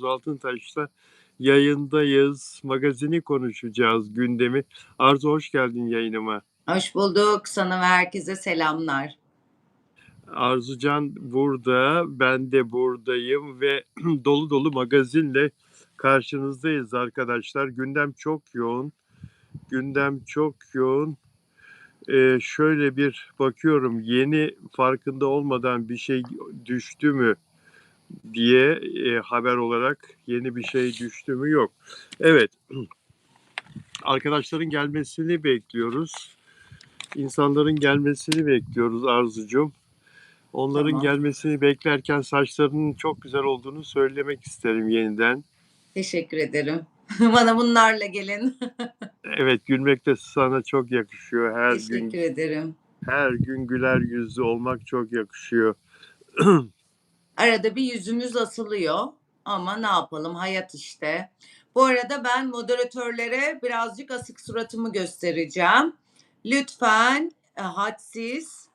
Altıntaş'ta yayındayız. Magazini konuşacağız, gündemi. Arzu hoş geldin yayınıma. Hoş bulduk. Sana ve herkese selamlar. Arzucan burada, ben de buradayım ve dolu dolu magazinle karşınızdayız arkadaşlar. Gündem çok yoğun. Gündem çok yoğun. Şöyle bir bakıyorum, yeni farkında olmadan bir şey düştü mü diye haber olarak yeni bir şey düştü mü yok. Evet. Arkadaşların gelmesini bekliyoruz. İnsanların gelmesini bekliyoruz Arzucuğum. Onların Tamam. gelmesini beklerken saçlarının çok güzel olduğunu söylemek isterim yeniden. Teşekkür ederim. Bana bunlarla gelin. Evet, gülmek de sana çok yakışıyor. Teşekkür ederim. Her gün güler yüzlü olmak çok yakışıyor. Arada bir yüzümüz asılıyor ama ne yapalım, hayat işte. Bu arada ben moderatörlere birazcık asık suratımı göstereceğim. Lütfen hadsiz,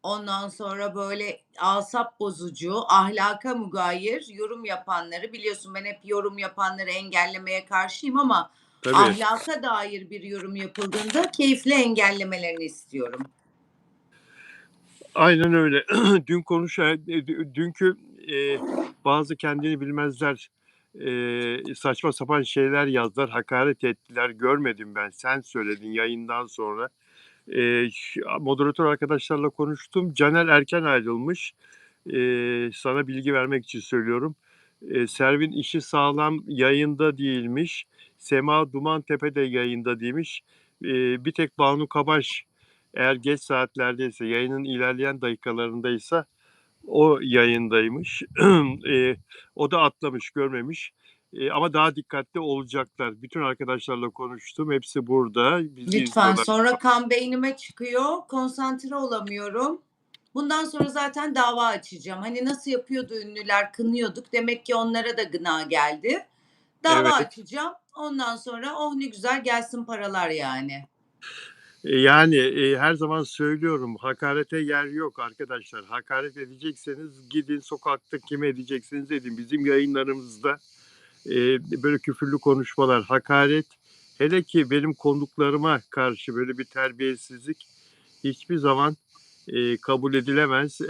ondan sonra böyle asap bozucu, ahlaka mugayir yorum yapanları, biliyorsun ben hep yorum yapanları engellemeye karşıyım ama Tabii. ahlaka dair bir yorum yapıldığında keyifle engellemelerini istiyorum. Aynen öyle. Dünkü bazı kendini bilmezler saçma sapan şeyler yazdılar, hakaret ettiler. Görmedim ben. Sen söyledin yayından sonra. Moderatör arkadaşlarla konuştum. Caner erken ayrılmış. Sana bilgi vermek için söylüyorum. Servin işi sağlam yayında değilmiş. Sema Dumantepe de yayında değilmiş. Bir tek Banu Kabaş eğer geç saatlerdeyse, yayının ilerleyen dakikalarındaysa o yayındaymış. O da atlamış, görmemiş. Ama daha dikkatli olacaklar. Bütün arkadaşlarla konuştum. Hepsi burada. Bizi Lütfen, izliyorlar. sonra kan beynime çıkıyor, konsantre olamıyorum. Bundan sonra zaten dava açacağım. Hani nasıl yapıyordu ünlüler, kınıyorduk. Demek ki onlara da gına geldi. Dava Evet. açacağım. Ondan sonra oh ne güzel gelsin paralar yani. Yani her zaman söylüyorum, hakarete yer yok arkadaşlar. Hakaret edecekseniz gidin sokakta kime edeceksiniz edin. Bizim yayınlarımızda böyle küfürlü konuşmalar, hakaret, hele ki benim konuklarıma karşı böyle bir terbiyesizlik hiçbir zaman kabul edilemez.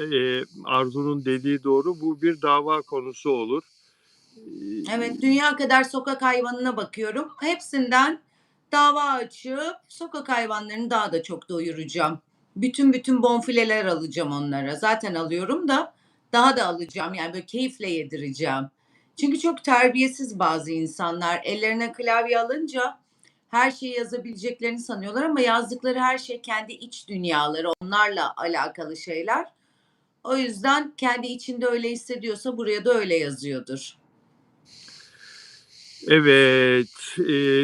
Arzu'nun dediği doğru, bu bir dava konusu olur. Evet, dünya kadar sokak hayvanına bakıyorum. Hepsinden dava açıp sokak hayvanlarını daha da çok doyuracağım. Bütün bonfileler alacağım onlara. Zaten alıyorum da daha da alacağım. Yani böyle keyifle yedireceğim. Çünkü çok terbiyesiz bazı insanlar. Ellerine klavye alınca her şeyi yazabileceklerini sanıyorlar ama yazdıkları her şey kendi iç dünyaları, onlarla alakalı şeyler. O yüzden kendi içinde öyle hissediyorsa buraya da öyle yazıyordur. Evet,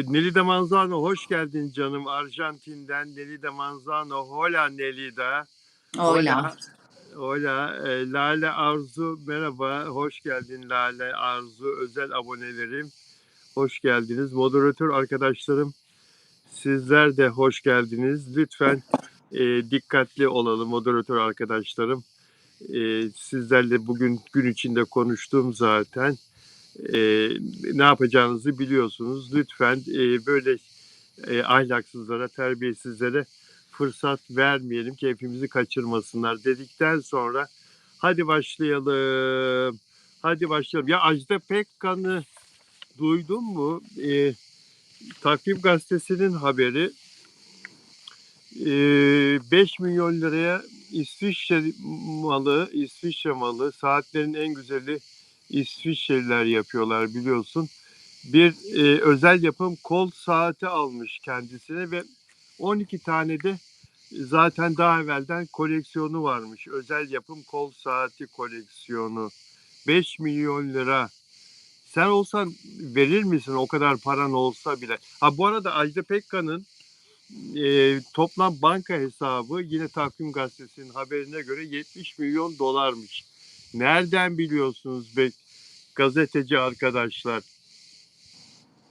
Nelida Manzano hoş geldin canım. Arjantin'den Nelida Manzano. Hola Nelida. Hola. Hola. Lale Arzu merhaba. Hoş geldin Lale Arzu. Özel abonelerim. Hoş geldiniz. Moderatör arkadaşlarım, sizler de hoş geldiniz. Lütfen dikkatli olalım moderatör arkadaşlarım. Sizlerle bugün gün içinde konuştum zaten. Ne yapacağınızı biliyorsunuz. Lütfen böyle ahlaksızlara, terbiyesizlere fırsat vermeyelim ki hepimizi kaçırmasınlar dedikten sonra hadi başlayalım. Hadi başlayalım. Ya Ajda Pekkan'ı duydun mu? Takvim Gazetesi'nin haberi 5 milyon liraya İsviçre malı, saatlerin en güzeli İsviçreliler yapıyorlar biliyorsun. Bir özel yapım kol saati almış kendisine ve 12 tane de zaten daha evvelden koleksiyonu varmış. Özel yapım kol saati koleksiyonu. 5 milyon lira. Sen olsan verir misin o kadar paran olsa bile? Ha, bu arada Ajda Pekkan'ın toplam banka hesabı yine Takvim Gazetesi'nin haberine göre 70 milyon dolarmış. Nereden biliyorsunuz be gazeteci arkadaşlar?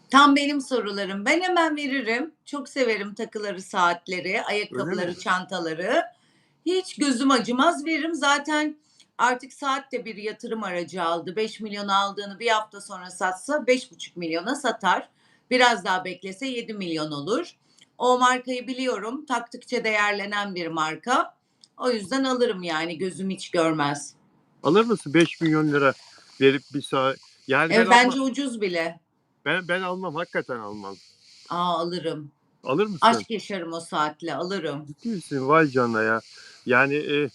Tam benim sorularım. Ben hemen veririm. Çok severim takıları, saatleri, Öyle mi? ayakkabıları, çantaları. Hiç gözüm acımaz veririm. Zaten Artık Saat de bir yatırım aracı aldı. 5 milyona aldığını bir hafta sonra satsa 5,5 milyona satar. Biraz daha beklese 7 milyon olur. O markayı biliyorum. Taktıkça değerlenen bir marka. O yüzden alırım yani gözüm hiç görmez. Alır mısın 5 milyon lira verip bir saat? Yani ben almam. Bence ucuz bile. Ben almam. Hakikaten almam. Alırım. Alır mısın? Aşk yaşarım o saatle alırım. Ciddi misin? Vay canına ya. Yani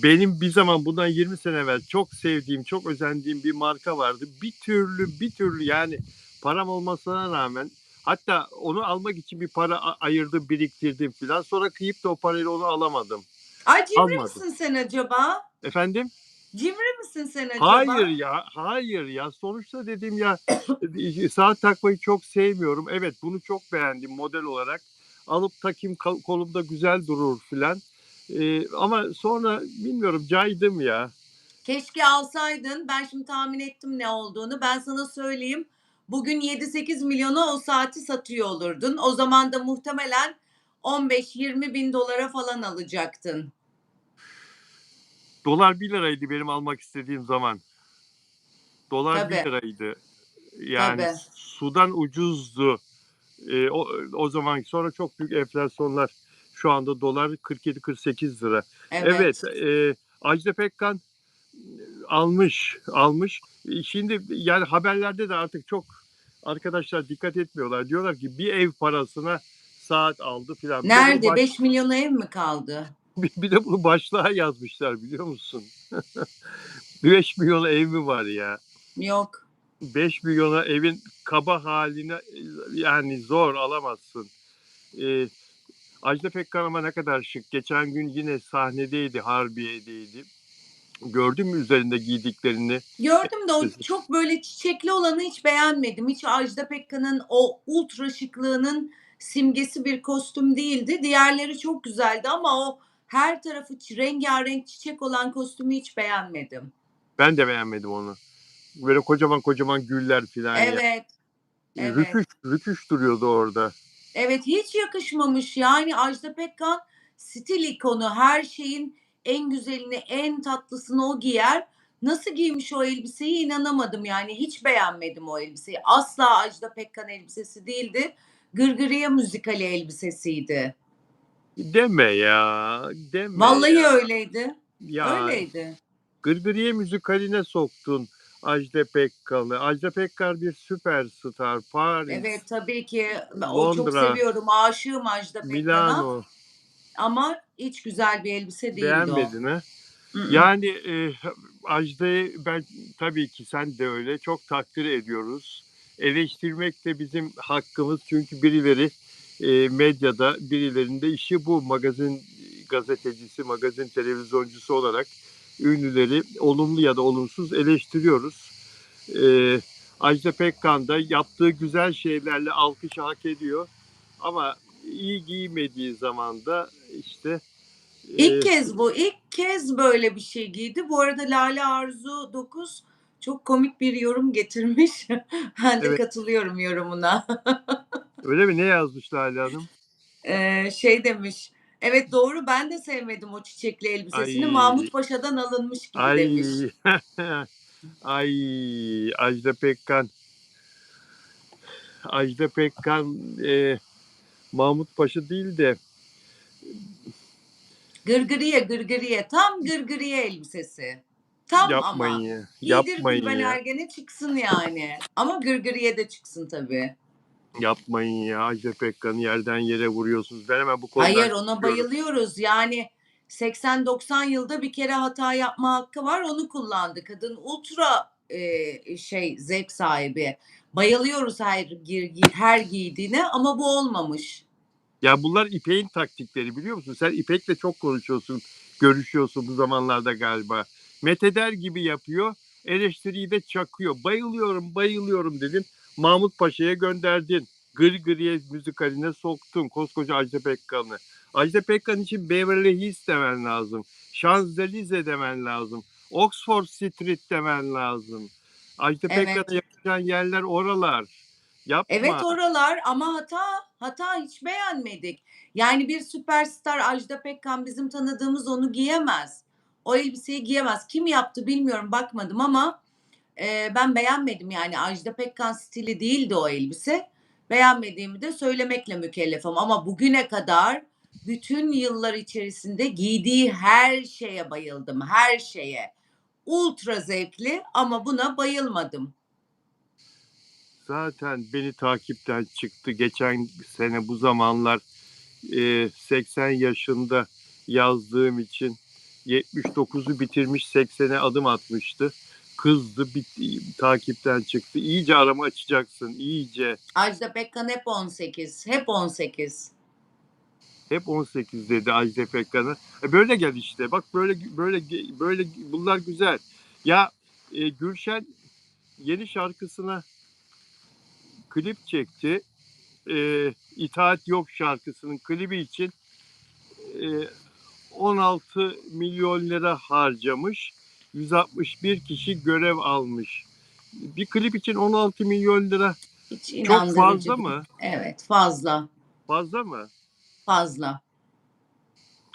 benim bir zaman bundan 20 sene evvel çok sevdiğim, çok özendiğim bir marka vardı. Bir türlü yani param olmasına rağmen hatta onu almak için bir para ayırdım, biriktirdim filan. Sonra kıyıp da o parayla onu alamadım. Ay cimri Almadım. misin sen acaba? Efendim? Cimri misin sen Hayır acaba? ya, hayır ya. Sonuçta dedim ya saat takmayı çok sevmiyorum. Evet, bunu çok beğendim model olarak. Alıp takayım kolumda güzel durur filan. Ama sonra bilmiyorum caydım ya. Keşke alsaydın. Ben şimdi tahmin ettim ne olduğunu. Ben sana söyleyeyim. Bugün 7-8 milyona o saati satıyor olurdun. O zaman da muhtemelen 15-20 bin dolara falan alacaktın. Dolar 1 liraydı benim almak istediğim zaman. Dolar 1 Tabii, liraydı. Yani tabii. sudan ucuzdu. O zaman sonra çok büyük enflasyonlar. Şu anda dolar 47-48 lira. Evet, Evet. Ajda Pekkan almış. Şimdi yani haberlerde de artık çok arkadaşlar dikkat etmiyorlar. Diyorlar ki bir ev parasına saat aldı filan. Nerede? 5 milyona ev mi kaldı? Bir de bunu başlığa yazmışlar biliyor musun? 5 milyona ev mi var ya? Yok. 5 milyona evin kaba haline yani zor alamazsın. Ee, Ajda Pekkan ama ne kadar şık. Geçen gün yine sahnedeydi, Harbiye'deydi. Gördün mü üzerinde giydiklerini? Gördüm de o çok böyle çiçekli olanı hiç beğenmedim. Hiç Ajda Pekkan'ın o ultra şıklığının simgesi bir kostüm değildi. Diğerleri çok güzeldi ama o her tarafı rengarenk çiçek olan kostümü hiç beğenmedim. Ben de beğenmedim onu. Böyle kocaman kocaman güller filan ya. Evet, evet. Rüküş duruyordu orada. Evet, hiç yakışmamış. Yani Ajda Pekkan stil ikonu. Her şeyin en güzelini, en tatlısını o giyer. Nasıl giymiş o elbiseyi inanamadım yani. Hiç beğenmedim o elbiseyi. Asla Ajda Pekkan elbisesi değildi. Gırgırıya müzikali elbisesiydi. Deme ya, deme Vallahi ya. öyleydi. Ya Öyleydi. Gırgırıye müzikaline soktun Ajda Pekkan'ı. Ajda Pekkan bir süperstar. Paris, Evet, tabii ki. O çok Londra, seviyorum. Aşığım Ajda Pekkan'a. Milano. Ama hiç güzel bir elbise değildi o. Beğenmedin ha? Mm-mm. Yani Ajda'yı ben tabii ki sen de öyle çok takdir ediyoruz. Eleştirmek de bizim hakkımız çünkü birileri medyada birilerinde işi bu magazin gazetecisi, magazin televizyoncusu olarak ünlüleri olumlu ya da olumsuz eleştiriyoruz. E, Ajda Pekkan da yaptığı güzel şeylerle alkışı hak ediyor ama iyi giymediği zaman da işte İlk e, kez bu. İlk kez böyle bir şey giydi. Bu arada Lale Arzu Dokuz çok komik bir yorum getirmiş. Ben de evet. katılıyorum yorumuna. Öyle mi? Ne yazmış Lale Hanım? Şey demiş. Evet doğru ben de sevmedim o çiçekli elbisesini. Ay, Mahmut Paşa'dan alınmış gibi demiş. ay, ay, Ajda Pekkan, Ajda Pekkan, Mahmut Paşa değil de Gırgırıye gırgırıye. Tam gırgırıye elbisesi. Tam yapmayın ama. ya, Giydir yapmayın Gülben ya, Ergen'e çıksın yani. Ama gırgırıye de çıksın tabii. yapmayın ya. Ajda Pekkan'ı yerden yere vuruyorsunuz. Ben hemen bu konudan Hayır, ona çıkıyorum. bayılıyoruz. Yani 80-90 yılda bir kere hata yapma hakkı var, onu kullandı. Kadın ultra zevk sahibi. Bayılıyoruz her giydiğine ama bu olmamış. Ya bunlar İpek'in taktikleri biliyor musun? Sen İpek'le çok konuşuyorsun, görüşüyorsun bu zamanlarda galiba. Metheder gibi yapıyor, eleştiriyi de çakıyor. Bayılıyorum, bayılıyorum dedin. Mahmut Paşa'ya gönderdin. Gırgırıye müzikaline soktun koskoca Ajda Pekkan'ı. Ajda Pekkan için Beverly Hills demen lazım. Champs-Élysées demen lazım. Oxford Street demen lazım. Ajda Pekkan'a Evet. yakışan yerler oralar. Evet Yapma. oralar ama hata hiç beğenmedik. Yani bir süperstar Ajda Pekkan bizim tanıdığımız onu giyemez. o elbiseyi giyemez. Kim yaptı bilmiyorum, bakmadım ama ben beğenmedim, yani Ajda Pekkan stili değildi o elbise. Beğenmediğimi de söylemekle mükellefim ama bugüne kadar bütün yıllar içerisinde giydiği her şeye bayıldım, her şeye. Ultra zevkli ama buna bayılmadım. Zaten beni takipten çıktı. Geçen sene bu zamanlar 80 yaşında yazdığım için 79'u bitirmiş 80'e adım atmıştı. Kızdı, takipten çıktı. İyice arama açacaksın, iyice. Ajda Pekkan hep 18, hep 18. Hep 18 dedi Ajda Pekkan'a. Böyle gel işte. Bak böyle bunlar güzel. Ya Gülşen yeni şarkısına klip çekti. İtaat Yok şarkısının klibi için e, 16 milyon lira harcamış. 161 kişi görev almış. Bir klip için 16 milyon lira Hiç çok inandırıcı fazla değil. mı? Evet, fazla, Fazla mı? fazla.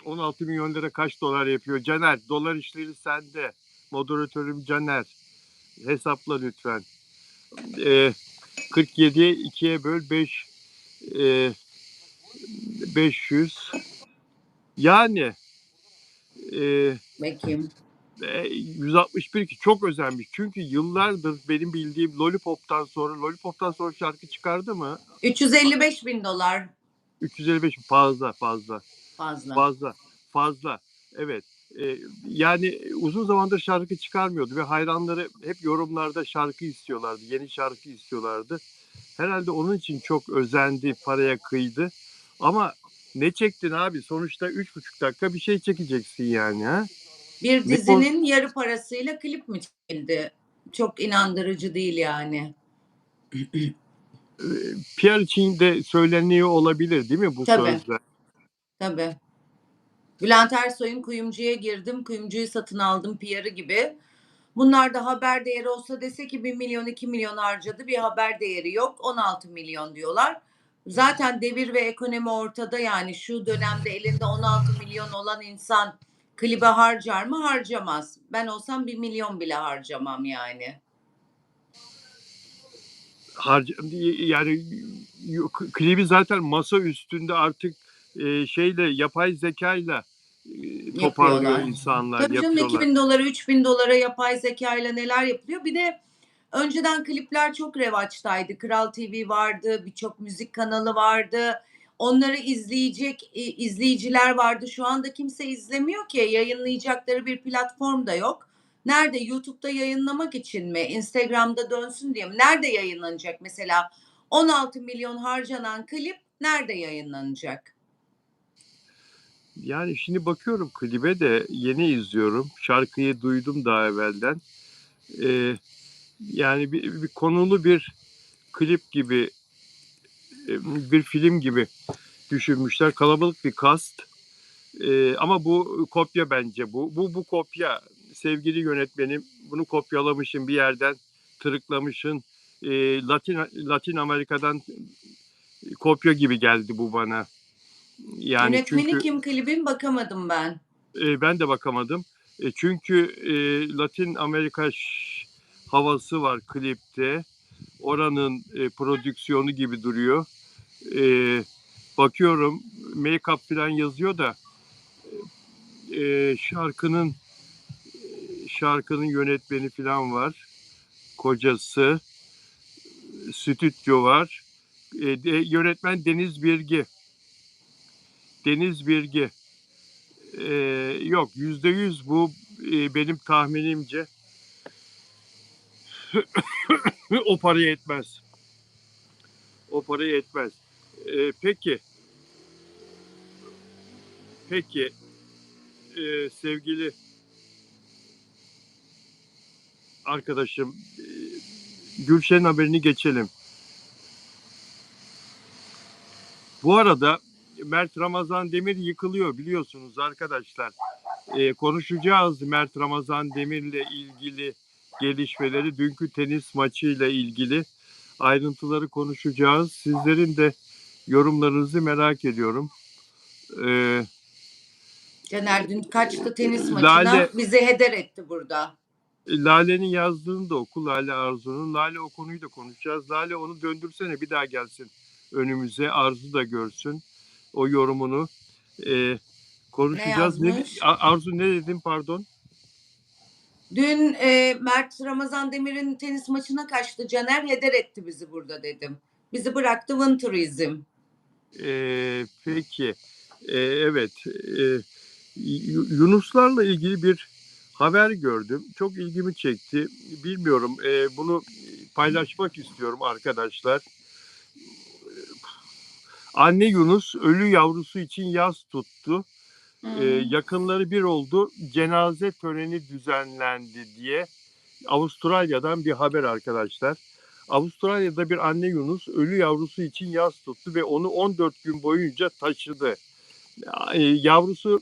16 milyon lira kaç dolar yapıyor? Caner, dolar işleri sende. Moderatörüm Caner. Hesapla lütfen. 47'ye 2'ye böl 5 500. Yani Bakayım. 161 ki çok özenmiş. Çünkü yıllardır benim bildiğim Lollipop'tan sonra şarkı çıkardı mı? 355 bin dolar 355 fazla fazla. fazla fazla. Evet. Yani uzun zamandır şarkı çıkarmıyordu ve hayranları hep yorumlarda şarkı istiyorlardı. Yeni şarkı istiyorlardı. Herhalde onun için çok özendi, paraya kıydı. Ama ne çektin abi? Sonuçta 3,5 dakika bir şey çekeceksin yani. Ha? Bir Ne kon- dizinin yarı parasıyla klip mi çekildi? Çok inandırıcı değil yani. PR için de söyleniyor olabilir değil mi bu Tabii, sözler? tabii. Bülent Ersoy'un Kuyumcuya girdim, kuyumcuyu satın aldım PR'ı gibi. Bunlar da haber değeri olsa dese ki 1 milyon 2 milyon harcadı, bir haber değeri yok, 16 milyon diyorlar. Zaten devir ve ekonomi ortada, yani şu dönemde elinde 16 milyon olan insan klibe harcar mı? Harcamaz. Ben olsam 1 milyon bile harcamam yani. Yani klibi zaten masa üstünde artık şeyle yapay zekayla toparlıyor Yapıyorlar. insanlar, Tabii canım, yapıyorlar. 2.000 dolara 3.000 dolara yapay zeka ile neler yapılıyor. Bir de önceden klipler çok revaçtaydı. Kral TV vardı, birçok müzik kanalı vardı. Onları izleyecek izleyiciler vardı. Şu anda kimse izlemiyor ki. Yayınlayacakları bir platform da yok. Nerede? YouTube'da yayınlamak için mi? Instagram'da dönsün diye mi? Nerede yayınlanacak mesela? 16 milyon harcanan klip nerede yayınlanacak? Yani şimdi bakıyorum klibe de yeni izliyorum. Şarkıyı duydum daha evvelden. E, Yani bir konulu bir klip gibi, bir film gibi düşünmüşler. Kalabalık bir cast. Ama bu kopya bence bu. Bu kopya. Sevgili yönetmenim, bunu kopyalamışım bir yerden, tırıklamışın. Latin Amerika'dan kopya gibi geldi bu bana. Yani Yönetmeni çünkü kim klibin, bakamadım ben. ben de bakamadım. Çünkü Latin Amerika havası var klipte. Oranın prodüksiyonu gibi duruyor. E, Bakıyorum make-up falan yazıyor da şarkının yönetmeni falan var. Kocası, stüdyo var. Yönetmen Deniz Birgi. Deniz Birgi. Yok %100 bu benim tahminimce o paraya etmez. O paraya etmez. Peki, peki sevgili arkadaşım Gülşen'in haberini geçelim. Bu arada Mert Ramazan Demir yıkılıyor biliyorsunuz arkadaşlar. Konuşacağız Mert Ramazan Demir'le ilgili gelişmeleri, dünkü tenis maçıyla ilgili ayrıntıları konuşacağız. Sizlerin de yorumlarınızı merak ediyorum. Caner dün kaçtı tenis maçına, Lale bizi heder etti burada. Lale'nin yazdığını da oku. Lale Arzu'nun. Lale o konuyu da konuşacağız. Lale onu döndürsene bir daha gelsin önümüze. Arzu da görsün o yorumunu. Ee, Ne konuşacağız. yazmış? Arzu ne dedin pardon? Dün Mert Ramazan Demir'in tenis maçına kaçtı Caner, heder etti bizi burada dedim. Bizi bıraktı Vın Turizm. Peki. Evet. Yunuslarla ilgili bir haber gördüm. Çok ilgimi çekti. Bilmiyorum. Bunu paylaşmak istiyorum arkadaşlar. Anne Yunus ölü yavrusu için yas tuttu. Yakınları bir oldu. Cenaze töreni düzenlendi diye Avustralya'dan bir haber arkadaşlar. Avustralya'da bir anne Yunus ölü yavrusu için yas tuttu ve onu 14 gün boyunca taşıdı. Yavrusu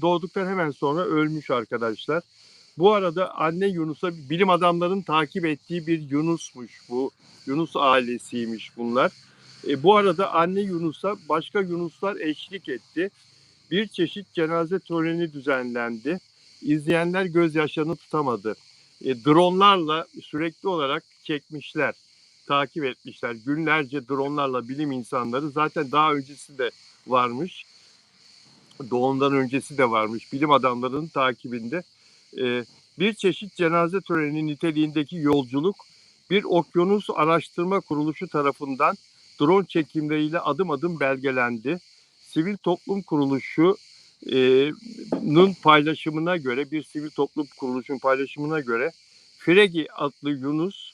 doğduktan hemen sonra ölmüş arkadaşlar. Bu arada anne Yunus'a bilim adamlarının takip ettiği bir Yunus'muş bu. Yunus ailesiymiş bunlar. Bu arada anne Yunus'a başka Yunuslar eşlik etti. Bir çeşit cenaze töreni düzenlendi. İzleyenler gözyaşlarını tutamadı. Dronlarla sürekli olarak çekmişler, takip etmişler. Günlerce dronlarla bilim insanları, zaten daha öncesi de varmış. Doğumdan öncesi de varmış bilim adamlarının takibinde. Bir çeşit cenaze töreni niteliğindeki yolculuk bir okyanus araştırma kuruluşu tarafından drone çekimleriyle adım adım belgelendi. Sivil toplum kuruluşunun paylaşımına göre, bir sivil toplum kuruluşunun paylaşımına göre Fregi adlı Yunus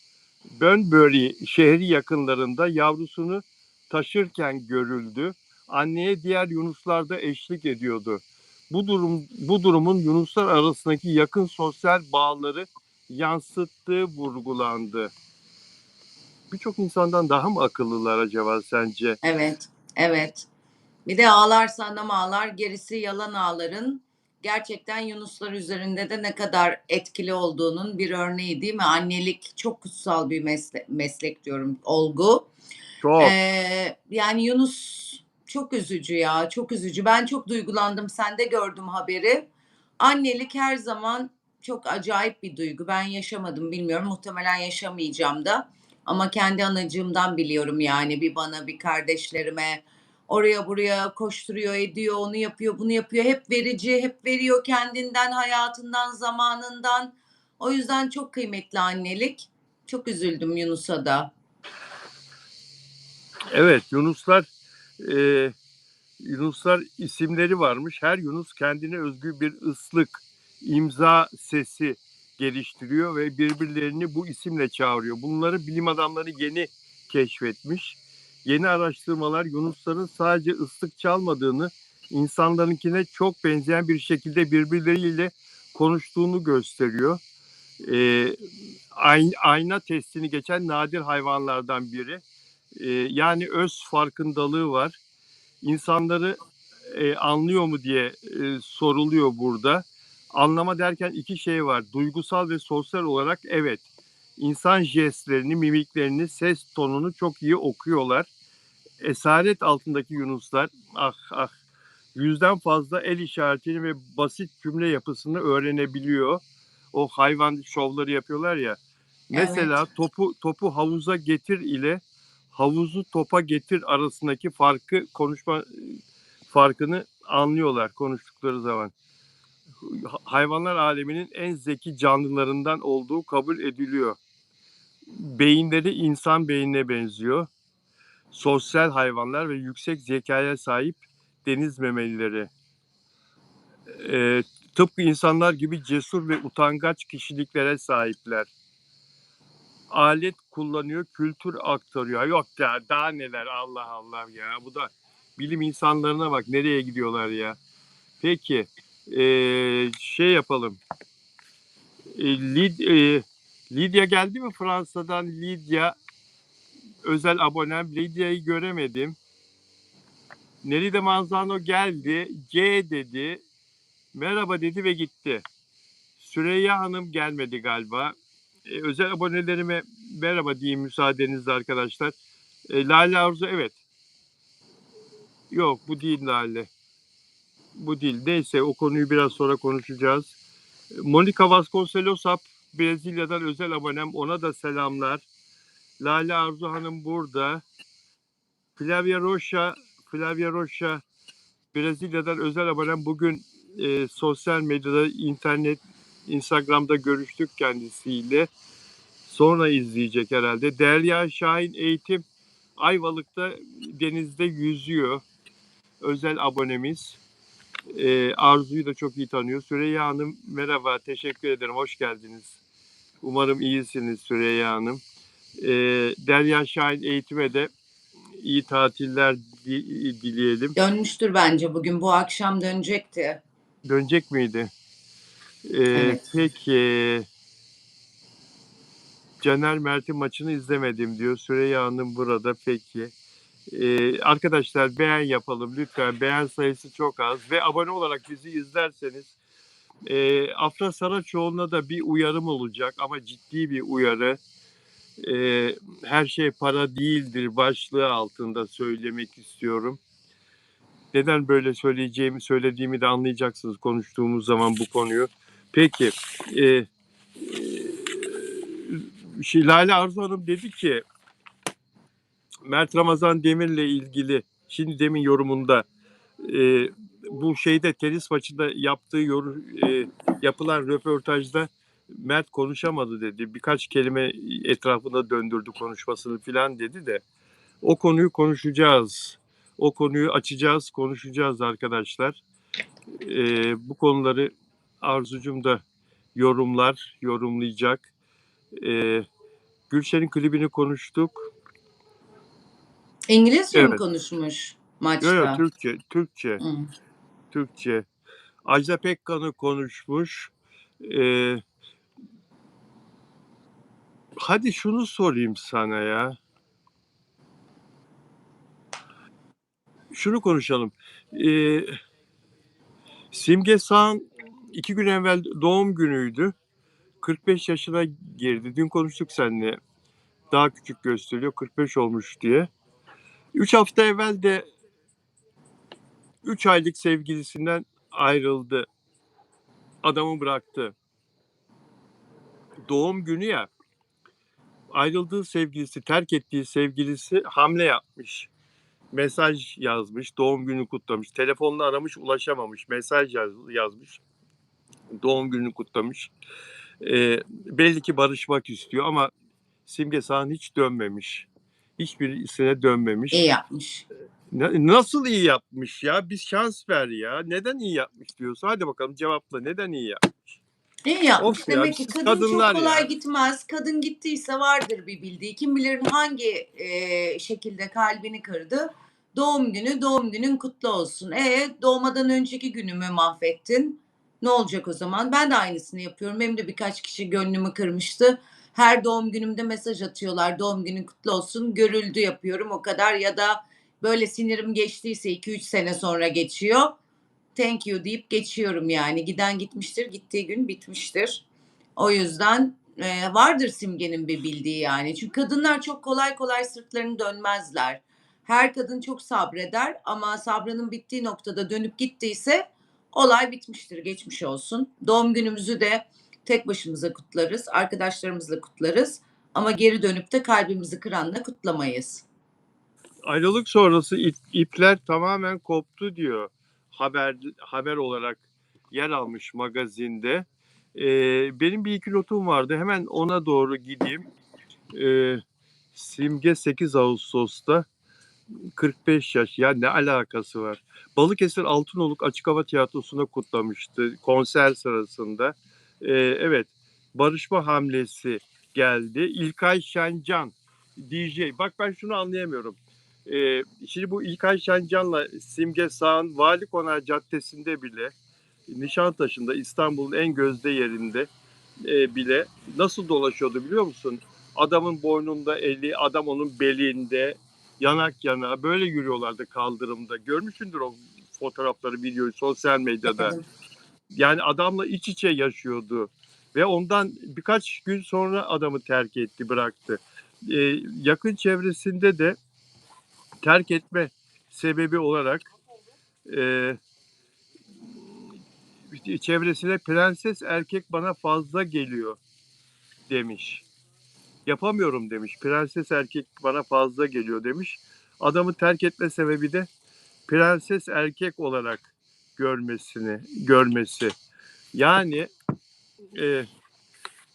Bunbury şehri yakınlarında yavrusunu taşırken görüldü. Anneye diğer Yunuslar da eşlik ediyordu. Bu durumun Yunuslar arasındaki yakın sosyal bağları yansıttığı vurgulandı. Birçok insandan daha mı akıllılar acaba sence? Evet, evet. Bir de ağlarsa anam ağlar, gerisi yalan ağların gerçekten Yunuslar üzerinde de ne kadar etkili olduğunun bir örneği değil mi? Annelik çok kutsal bir meslek diyorum, olgu. Çok. Yani Yunus çok üzücü ya, çok üzücü. Ben çok duygulandım, sen de gördüm haberi. Annelik her zaman çok acayip bir duygu. Ben yaşamadım, bilmiyorum. Muhtemelen yaşamayacağım da. Ama kendi anacığımdan biliyorum yani, bir bana bir kardeşlerime oraya buraya koşturuyor ediyor, onu yapıyor bunu yapıyor. Hep verici, hep veriyor kendinden, hayatından, zamanından. O yüzden çok kıymetli annelik. Çok üzüldüm Yunus'a da. Evet, Yunuslar isimleri varmış. Her Yunus kendine özgü bir ıslık, imza sesi geliştiriyor ve birbirlerini bu isimle çağırıyor. Bunları bilim adamları yeni keşfetmiş. Yeni araştırmalar Yunusların sadece ıslık çalmadığını, insanlarınkine çok benzeyen bir şekilde birbirleriyle konuştuğunu gösteriyor. Ayna testini geçen nadir hayvanlardan biri. Yani öz farkındalığı var. İnsanları anlıyor mu diye soruluyor burada. Anlama derken iki şey var. Duygusal ve sosyal olarak evet. İnsan jestlerini, mimiklerini, ses tonunu çok iyi okuyorlar. Esaret altındaki yunuslar, ah ah, yüzden fazla el işaretini ve basit cümle yapısını öğrenebiliyor. O hayvan şovları yapıyorlar ya. Evet, Mesela topu havuza getir ile havuzu topa getir arasındaki konuşma farkını anlıyorlar konuştukları zaman. Hayvanlar aleminin en zeki canlılarından olduğu kabul ediliyor. Beyinleri insan beynine benziyor. Sosyal hayvanlar ve yüksek zekaya sahip deniz memelileri. Tıpkı insanlar gibi cesur ve utangaç kişiliklere sahipler. Alet kullanıyor, kültür aktarıyor. Yok ya, daha neler, Allah Allah ya. Bu da bilim insanlarına bak nereye gidiyorlar ya. Peki şey yapalım. Lidya geldi mi Fransa'dan? Lidya özel abonem. Lidya'yı göremedim. Neride Manzano geldi. C dedi. Merhaba dedi ve gitti. Süreyya Hanım gelmedi galiba. Özel abonelerime merhaba diyeyim müsaadenizle arkadaşlar. Lale Arzu, evet. Yok, bu değil Lale. Bu değil. Neyse, o konuyu biraz sonra konuşacağız. Monica Vasconcelosap Brezilya'dan özel abonem. Ona da selamlar. Lale Arzu Hanım burada. Flavia Rocha Brezilya'dan özel abonem. Bugün sosyal medyada, Instagram'da görüştük kendisiyle. Sonra izleyecek herhalde. Derya Şahin Eğitim Ayvalık'ta denizde yüzüyor. Özel abonemiz. Arzu'yu da çok iyi tanıyor. Süreyya Hanım merhaba, teşekkür ederim, hoş geldiniz. Umarım iyisiniz Süreyya Hanım. Derya Şahin Eğitim'e de iyi tatiller dileyelim. Dönmüştür bence bugün. Bu akşam dönecekti. Dönecek miydi? Evet. Peki. Caner Mert'in maçını izlemedim diyor. Süreyya Hanım burada, peki. Arkadaşlar beğen yapalım lütfen. Beğen sayısı çok az ve abone olarak bizi izlerseniz Afra Saraçoğlu'na da bir uyarım olacak ama ciddi bir uyarı. Her şey para değildir başlığı altında söylemek istiyorum. Neden böyle söylediğimi de anlayacaksınız konuştuğumuz zaman bu konuyu. Peki. Lale Arzu Hanım dedi ki Mert Ramazan Demir'le ilgili, şimdi demin yorumunda bu şeyde tenis maçında yaptığı yapılan röportajda Mert konuşamadı dedi. Birkaç kelime etrafında döndürdü konuşmasını filan dedi de o konuyu konuşacağız. O konuyu açacağız, konuşacağız arkadaşlar. Bu konuları Arzucum da yorumlayacak. Gülşen'in klibini konuştuk. İngilizce mi Evet. konuşmuş Yok maçta? Türkçe. Hı. Türkçe. Ajda Pekkan'ı konuşmuş. Hadi şunu sorayım sana ya. Şunu konuşalım. Simge Sağ'ın 2 gün evvel doğum günüydü. 45 yaşına girdi. Dün konuştuk seninle. Daha küçük gösteriyor. 45 olmuş diye. 3 hafta evvel de 3 aylık sevgilisinden ayrıldı. Adamı bıraktı. Doğum günü ya. Ayrıldığı sevgilisi, terk ettiği sevgilisi hamle yapmış. Mesaj yazmış, doğum günü kutlamış. Telefonla aramış, ulaşamamış. Mesaj yazmış, doğum gününü kutlamış. Belli ki barışmak istiyor ama Simge Sağan hiç dönmemiş. Hiçbirisine dönmemiş. İyi yapmış. Nasıl iyi yapmış ya? Bir şans ver ya. Neden iyi yapmış diyorsun? Hadi bakalım cevapla. Neden iyi yapmış? İyi yapmış. Of ya, Demek ki siz kadın çok kadınlar kolay ya. gitmez. Kadın gittiyse vardır bir bildiği. Kim bilir hangi şekilde kalbini kırdı. Doğum günün kutlu olsun. Doğmadan önceki günümü mahvettin. Ne olacak o zaman? Ben de aynısını yapıyorum. Benim de birkaç kişi gönlümü kırmıştı. Her doğum günümde mesaj atıyorlar. Doğum günün kutlu olsun. Görüldü yapıyorum o kadar. Ya da böyle sinirim geçtiyse 2-3 sene sonra geçiyor. Thank you deyip geçiyorum yani. Giden gitmiştir, gittiği gün bitmiştir. O yüzden vardır Simge'nin bir bildiği yani. Çünkü kadınlar çok kolay kolay sırtlarını dönmezler. Her kadın çok sabreder ama sabrının bittiği noktada dönüp gittiyse olay bitmiştir, geçmiş olsun. Doğum günümüzü de tek başımıza kutlarız, arkadaşlarımızla kutlarız ama geri dönüp de kalbimizi kıranla kutlamayız. Ayrılık sonrası ipler tamamen koptu diyor. Haber olarak yer almış magazinde. Benim bir iki notum vardı. Hemen ona doğru gideyim. Simge 8 Ağustos'ta 45 yaş. Ya ne alakası var? Balıkesir Altınoluk Açık Hava Tiyatrosu'na kutlamıştı konser sırasında. Evet, barışma hamlesi geldi. İlkay Şencan DJ. Bak ben şunu anlayamıyorum. Şimdi bu İlkay Şencan'la Simge Sağ'ın Vali Konağı Caddesi'nde bile, Nişantaşı'nda, İstanbul'un en gözde yerinde bile nasıl dolaşıyordu biliyor musun? Adamın boynunda eli, adam onun belinde, yanak yana böyle yürüyorlardı kaldırımda. Görmüşsündür o fotoğrafları, videoyu sosyal medyada. Yani adamla iç içe yaşıyordu. Ve ondan birkaç gün sonra adamı terk etti, bıraktı. Yakın çevresinde de terk etme sebebi olarak çevresine prenses erkek bana fazla geliyor demiş. Yapamıyorum demiş. Prenses erkek bana fazla geliyor demiş. Adamı terk etme sebebi de prenses erkek olarak görmesi. Yani e,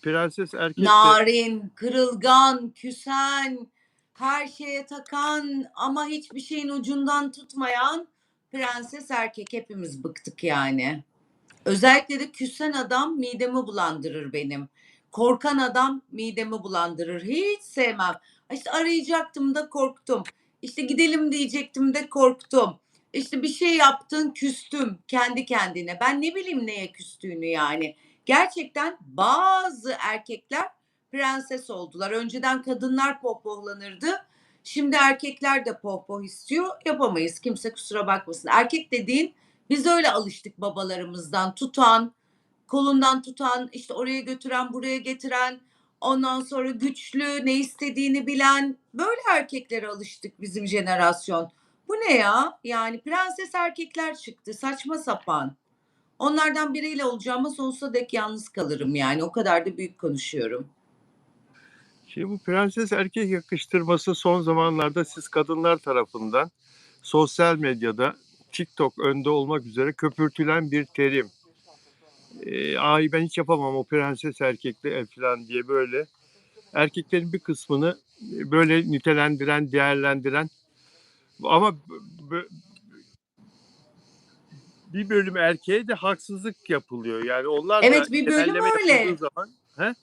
prenses erkek de Narin, kırılgan, küsen, her şeye takan ama hiçbir şeyin ucundan tutmayan prenses erkek. Hepimiz bıktık yani. Özellikle de küsen adam midemi bulandırır benim. Korkan adam midemi bulandırır. Hiç sevmem. İşte arayacaktım da korktum. İşte gidelim diyecektim de korktum. İşte bir şey yaptın küstüm kendi kendine. Ben ne bileyim neye küstüğünü yani. Gerçekten bazı erkekler prenses oldular. Önceden kadınlar pohpohlanırdı. Şimdi erkekler de pohpoh istiyor. Yapamayız. Kimse kusura bakmasın. Erkek dediğin biz öyle alıştık babalarımızdan. Tutan, kolundan tutan, işte oraya götüren, buraya getiren, ondan sonra güçlü, ne istediğini bilen, böyle erkeklere alıştık bizim jenerasyon. Bu ne ya? Yani prenses erkekler çıktı, saçma sapan. Onlardan biriyle olacağıma sonsuza dek yalnız kalırım yani. O kadar da büyük konuşuyorum. şimdi bu prenses erkek yakıştırması son zamanlarda siz kadınlar tarafından sosyal medyada TikTok önde olmak üzere köpürtülen bir terim. Ay ben hiç yapamam o prenses erkekle falan diye böyle erkeklerin bir kısmını böyle nitelendiren, değerlendiren ama bir bölüm erkeğe de haksızlık yapılıyor. Yani onlar da Evet, bir bölüm genelleme yapıldığı öyle. zaman Bir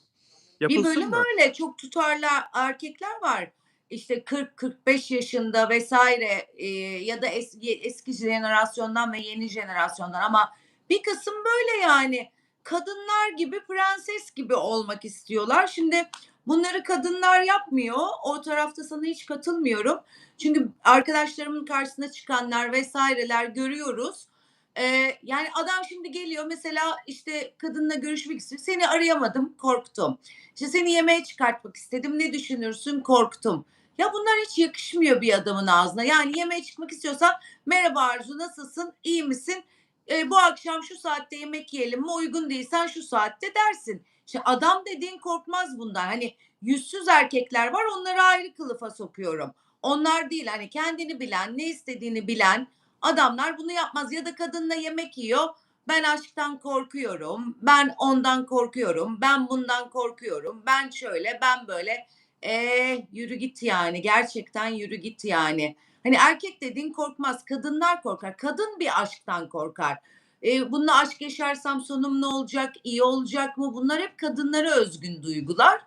yapılsın bölüm mı? öyle. Çok tutarlı erkekler var. İşte 40-45 yaşında vesaire ya da eski jenerasyondan ve yeni jenerasyondan ama bir kısım böyle yani kadınlar gibi prenses gibi olmak istiyorlar. Şimdi bunları kadınlar yapmıyor. O tarafta sana hiç katılmıyorum. Çünkü arkadaşlarımın karşısına çıkanlar vesaireler görüyoruz. Yani adam şimdi geliyor mesela işte kadınla görüşmek istiyor. Seni arayamadım, korktum. İşte seni yemeğe çıkartmak istedim. Ne düşünürsün? Korktum. Ya bunlar hiç yakışmıyor bir adamın ağzına. Yani yemeğe çıkmak istiyorsan merhaba Arzu nasılsın? İyi misin? Bu akşam şu saatte yemek yiyelim mi? Uygun değilsen şu saatte dersin. İşte adam dediğin korkmaz bundan. Hani yüzsüz erkekler var onları ayrı kılıfa sokuyorum. Onlar değil hani kendini bilen, ne istediğini bilen adamlar bunu yapmaz. Ya da kadınla yemek yiyor. Ben aşktan korkuyorum. Ben ondan korkuyorum. Ben bundan korkuyorum. Ben şöyle, ben böyle. Yürü git yani. Gerçekten yürü git yani. Hani erkek dediğin korkmaz. Kadınlar korkar. Kadın bir aşktan korkar. Bununla aşk yaşarsam sonum ne olacak? İyi olacak mı? Bunlar hep kadınlara özgün duygular.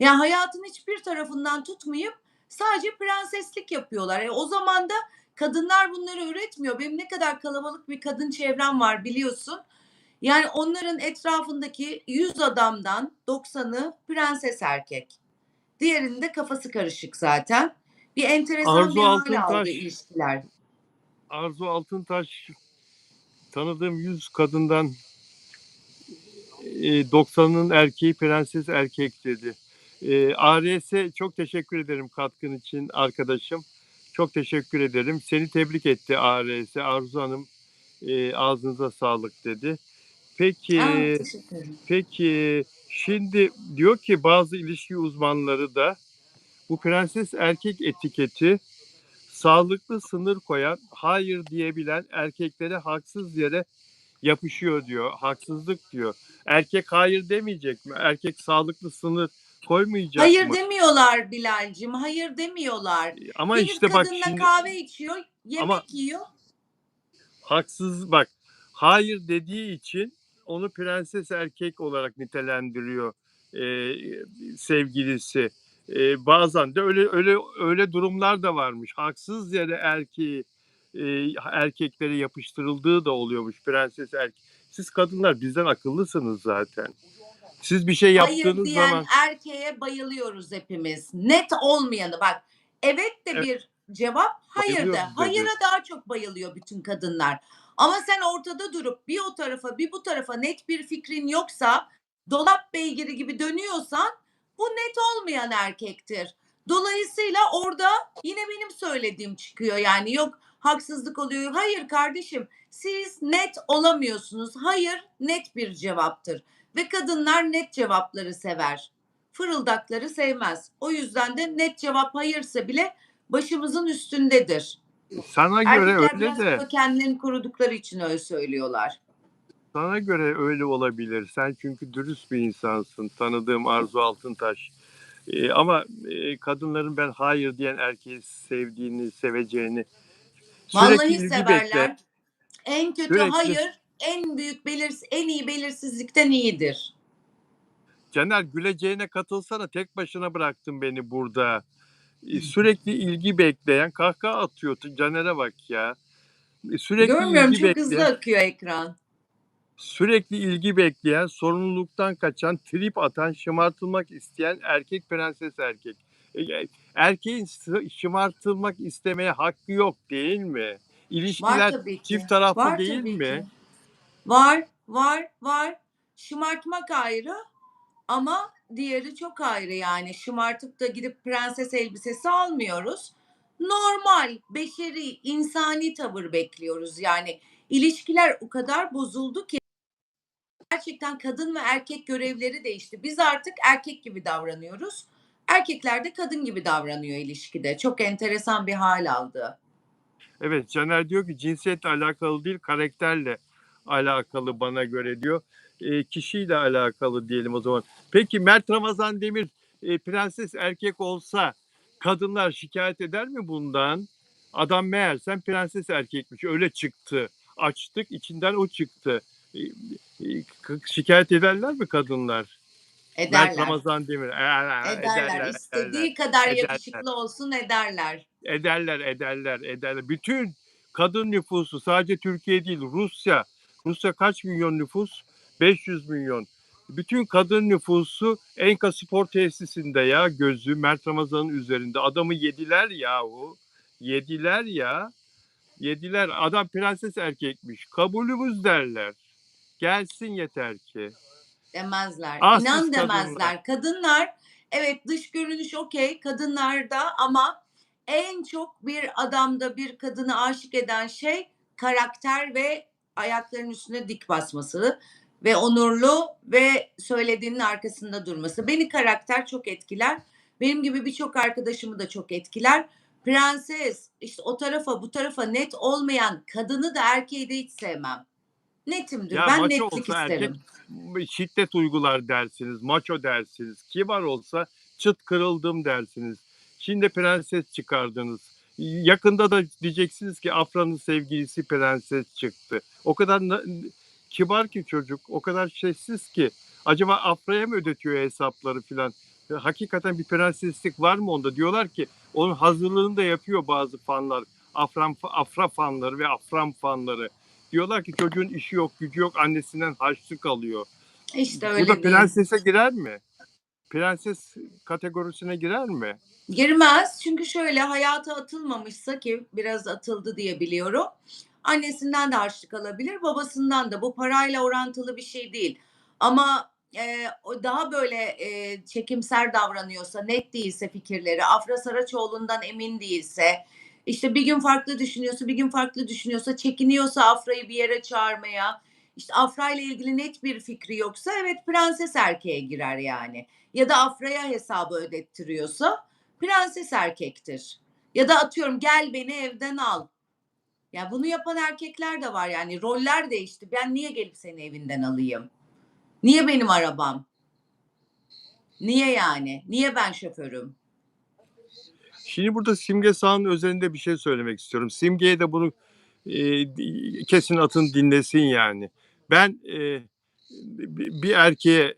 Yani hayatın hiçbir tarafından tutmayıp sadece prenseslik yapıyorlar. O zaman da kadınlar bunları üretmiyor. Benim ne kadar kalabalık bir kadın çevrem var biliyorsun. Yani onların etrafındaki 100 adamdan 90'ı prenses erkek. Diğerinin de kafası karışık zaten. Bir enteresan Arzu bir hal aldı Altıntaş, ilişkiler. Arzu Altıntaş tanıdığım 100 kadından 90'ın erkeği prenses erkek dedi. ARS çok teşekkür ederim katkın için arkadaşım. Çok teşekkür ederim. Seni tebrik etti ARS. Arzu Hanım ağzınıza sağlık dedi. Aa, Peki, teşekkür ederim. peki şimdi diyor ki bazı ilişki uzmanları da bu prenses erkek etiketi sağlıklı sınır koyan, hayır diyebilen erkeklere haksız yere yapışıyor diyor. Haksızlık diyor. Erkek hayır demeyecek mi? Erkek sağlıklı sınır koymayacak Hayır mı? demiyorlar Bilal'cim, hayır demiyorlar. Ama Bir işte bak kadınla şimdi kahve içiyor, ama yemek yiyor. haksız bak hayır dediği için onu prenses erkek olarak nitelendiriyor sevgilisi. Bazen de öyle durumlar da varmış. Haksız yere erkeklere yapıştırıldığı da oluyormuş prenses erkek. Siz kadınlar bizden akıllısınız zaten. Siz bir şey Hayır yaptığınız diyen zaman erkeğe bayılıyoruz hepimiz. Net olmayanı bak. Evet de evet, bir cevap, hayır da. bayılıyoruz dedi. Hayıra daha çok bayılıyor bütün kadınlar. Ama sen ortada durup bir o tarafa bir bu tarafa net bir fikrin yoksa, dolap beygiri gibi dönüyorsan bu net olmayan erkektir. Dolayısıyla orada yine benim söylediğim çıkıyor yani yok haksızlık oluyor. Hayır kardeşim, siz net olamıyorsunuz. Hayır net bir cevaptır ve kadınlar net cevapları sever. Fırıldakları sevmez. O yüzden de net cevap hayırsa bile başımızın üstündedir. Sana göre Erkekler öyle biraz de burada kendilerini korudukları için öyle söylüyorlar. sana göre öyle olabilir. Sen çünkü dürüst bir insansın. Tanıdığım Arzu Altıntaş. Ama kadınların ben hayır diyen erkeği sevdiğini, seveceğini, sürekli Vallahi ilgi bekle, severler. En kötü sürekli hayır, en iyi belirsizlikten iyidir. Caner güleceğine katılsana, tek başına bıraktın beni burada. Sürekli ilgi bekleyen, kahkaha atıyor. Caner'e bak ya. Sürekli Görmüyorum, ilgi çok hızlı bekleyen, akıyor ekran. sürekli ilgi bekleyen, sorumluluktan kaçan, trip atan, şımartılmak isteyen erkek, prenses erkek. Erkeğin şımartılmak istemeye hakkı yok değil mi? Var İlişkiler tabii çift ki. taraflı Var değil tabii ki. mi? Var. Şımartmak ayrı ama diğeri çok ayrı yani. Şımartıp da gidip prenses elbisesi almıyoruz. Normal, beşeri, insani tavır bekliyoruz. Yani ilişkiler o kadar bozuldu ki gerçekten kadın ve erkek görevleri değişti. Biz artık erkek gibi davranıyoruz. Erkekler de kadın gibi davranıyor ilişkide. Çok enteresan bir hal aldı. Evet, Caner diyor ki cinsiyetle alakalı değil, karakterle alakalı bana göre diyor. Kişiyle alakalı diyelim o zaman. Peki Mert Ramazan Demir prenses erkek olsa kadınlar şikayet eder mi bundan? Adam meğersem prenses erkekmiş, öyle çıktı. Açtık, içinden o çıktı. E, Şikayet ederler mi kadınlar? Mert Ederler. Ramazan Demir. Ederler. Ederler, ederler, İstediği kadar ederler. yakışıklı olsun ederler. Ederler. Bütün kadın nüfusu sadece Türkiye değil, Rusya. Rusya kaç milyon nüfus? 500 milyon. Bütün kadın nüfusu Enka Spor Tesisinde ya, gözü Mert Ramazan'ın üzerinde. Adamı yediler yahu. Yediler ya. Yediler. Adam prenses erkekmiş. Kabulümüz derler. Gelsin yeter ki. Demezler. Arsız İnan kadınlar. demezler. Kadınlar evet dış görünüş okey kadınlarda ama en çok bir adamda bir kadını aşık eden şey karakter ve ayaklarının üstüne dik basması ve onurlu ve söylediğinin arkasında durması. Beni karakter çok etkiler. Benim gibi birçok arkadaşımı da çok etkiler. Prenses, işte o tarafa bu tarafa net olmayan kadını da erkeği de hiç sevmem. Netimdir. Ya Ben maço netlik olsa erkek isterim. şiddet uygular dersiniz, maço dersiniz. Kibar olsa çıt kırıldım dersiniz. Şimdi prenses çıkardınız. Yakında da diyeceksiniz ki Afra'nın sevgilisi prenses çıktı. O kadar kibar ki çocuk, o kadar sessiz ki. Acaba Afra'ya mı ödetiyor hesapları filan? Hakikaten bir prenseslik var mı onda? Diyorlar ki onun hazırlığını da yapıyor bazı fanlar. Afra fanları ve Afram fanları. Diyorlar ki çocuğun işi yok, gücü yok, annesinden harçlık alıyor. İşte Bu da öyle değil. prensese girer mi? Prenses kategorisine girer mi? Girmez çünkü şöyle hayata atılmamışsa ki biraz atıldı diye biliyorum. Annesinden de harçlık alabilir, babasından da. Bu parayla orantılı bir şey değil. Ama o daha böyle çekimser davranıyorsa, net değilse fikirleri, Afra Saraçoğlu'ndan emin değilse, işte bir gün farklı düşünüyorsa, bir gün farklı düşünüyorsa, çekiniyorsa Afra'yı bir yere çağırmaya, işte Afra ile ilgili net bir fikri yoksa evet prenses erkeğe girer yani. Ya da Afra'ya hesabı ödettiriyorsa prenses erkektir. Ya da atıyorum gel beni evden al. Ya bunu yapan erkekler de var yani roller değişti. Ben niye gelip seni evinden alayım? Niye benim arabam? Niye yani? Niye ben şoförüm? Şimdi burada Simge Sağ'ın özelinde bir şey söylemek istiyorum. Simge'ye de bunu kesin atın dinlesin yani. Ben bir erkeğe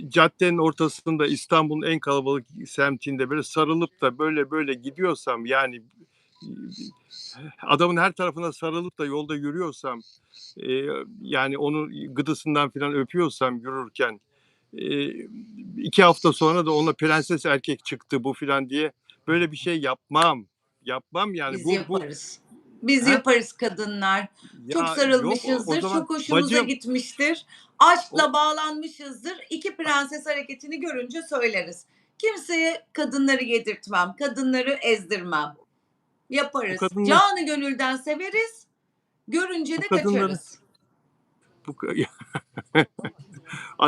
caddenin ortasında İstanbul'un en kalabalık semtinde böyle sarılıp da böyle gidiyorsam yani adamın her tarafına sarılıp da yolda yürüyorsam yani onu gıdısından falan öpüyorsam yürürken 2 hafta sonra da ona prenses erkek çıktı bu filan diye böyle bir şey yapmam. Yapmam yani Biz bu yaparız. Biz ha? yaparız kadınlar. Çok Ya yok o sarılmışızdır, zaman çok hoşumuza bacım gitmiştir. o Aşkla bağlanmışızdır. İki prenses hareketini görünce söyleriz. Kimseye kadınları yedirtmem, kadınları ezdirmem. Bu Yaparız. kadınlar Canı gönülden severiz. Görünce bu de kadınları kaçarız. bu ka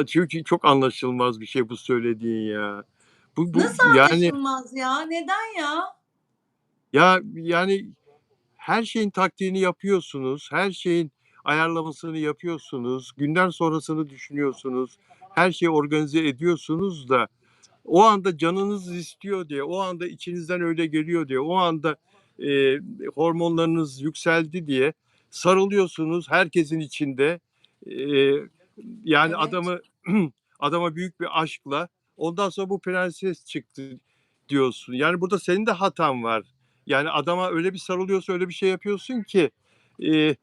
çünkü çok anlaşılmaz bir şey bu söylediğin ya. Bu Nasıl yani anlaşılmaz ya? Neden ya? yani her şeyin taktiğini yapıyorsunuz, her şeyin ayarlamasını yapıyorsunuz, günden sonrasını düşünüyorsunuz, her şeyi organize ediyorsunuz da o anda canınız istiyor diye, o anda içinizden öyle geliyor diye, o anda, hormonlarınız yükseldi diye sarılıyorsunuz herkesin içinde. Eee, yani Evet. adama büyük bir aşkla ondan sonra bu prenses çıktı diyorsun. Yani burada senin de hatan var. Yani adama öyle bir sarılıyorsun, öyle bir şey yapıyorsun ki, eee,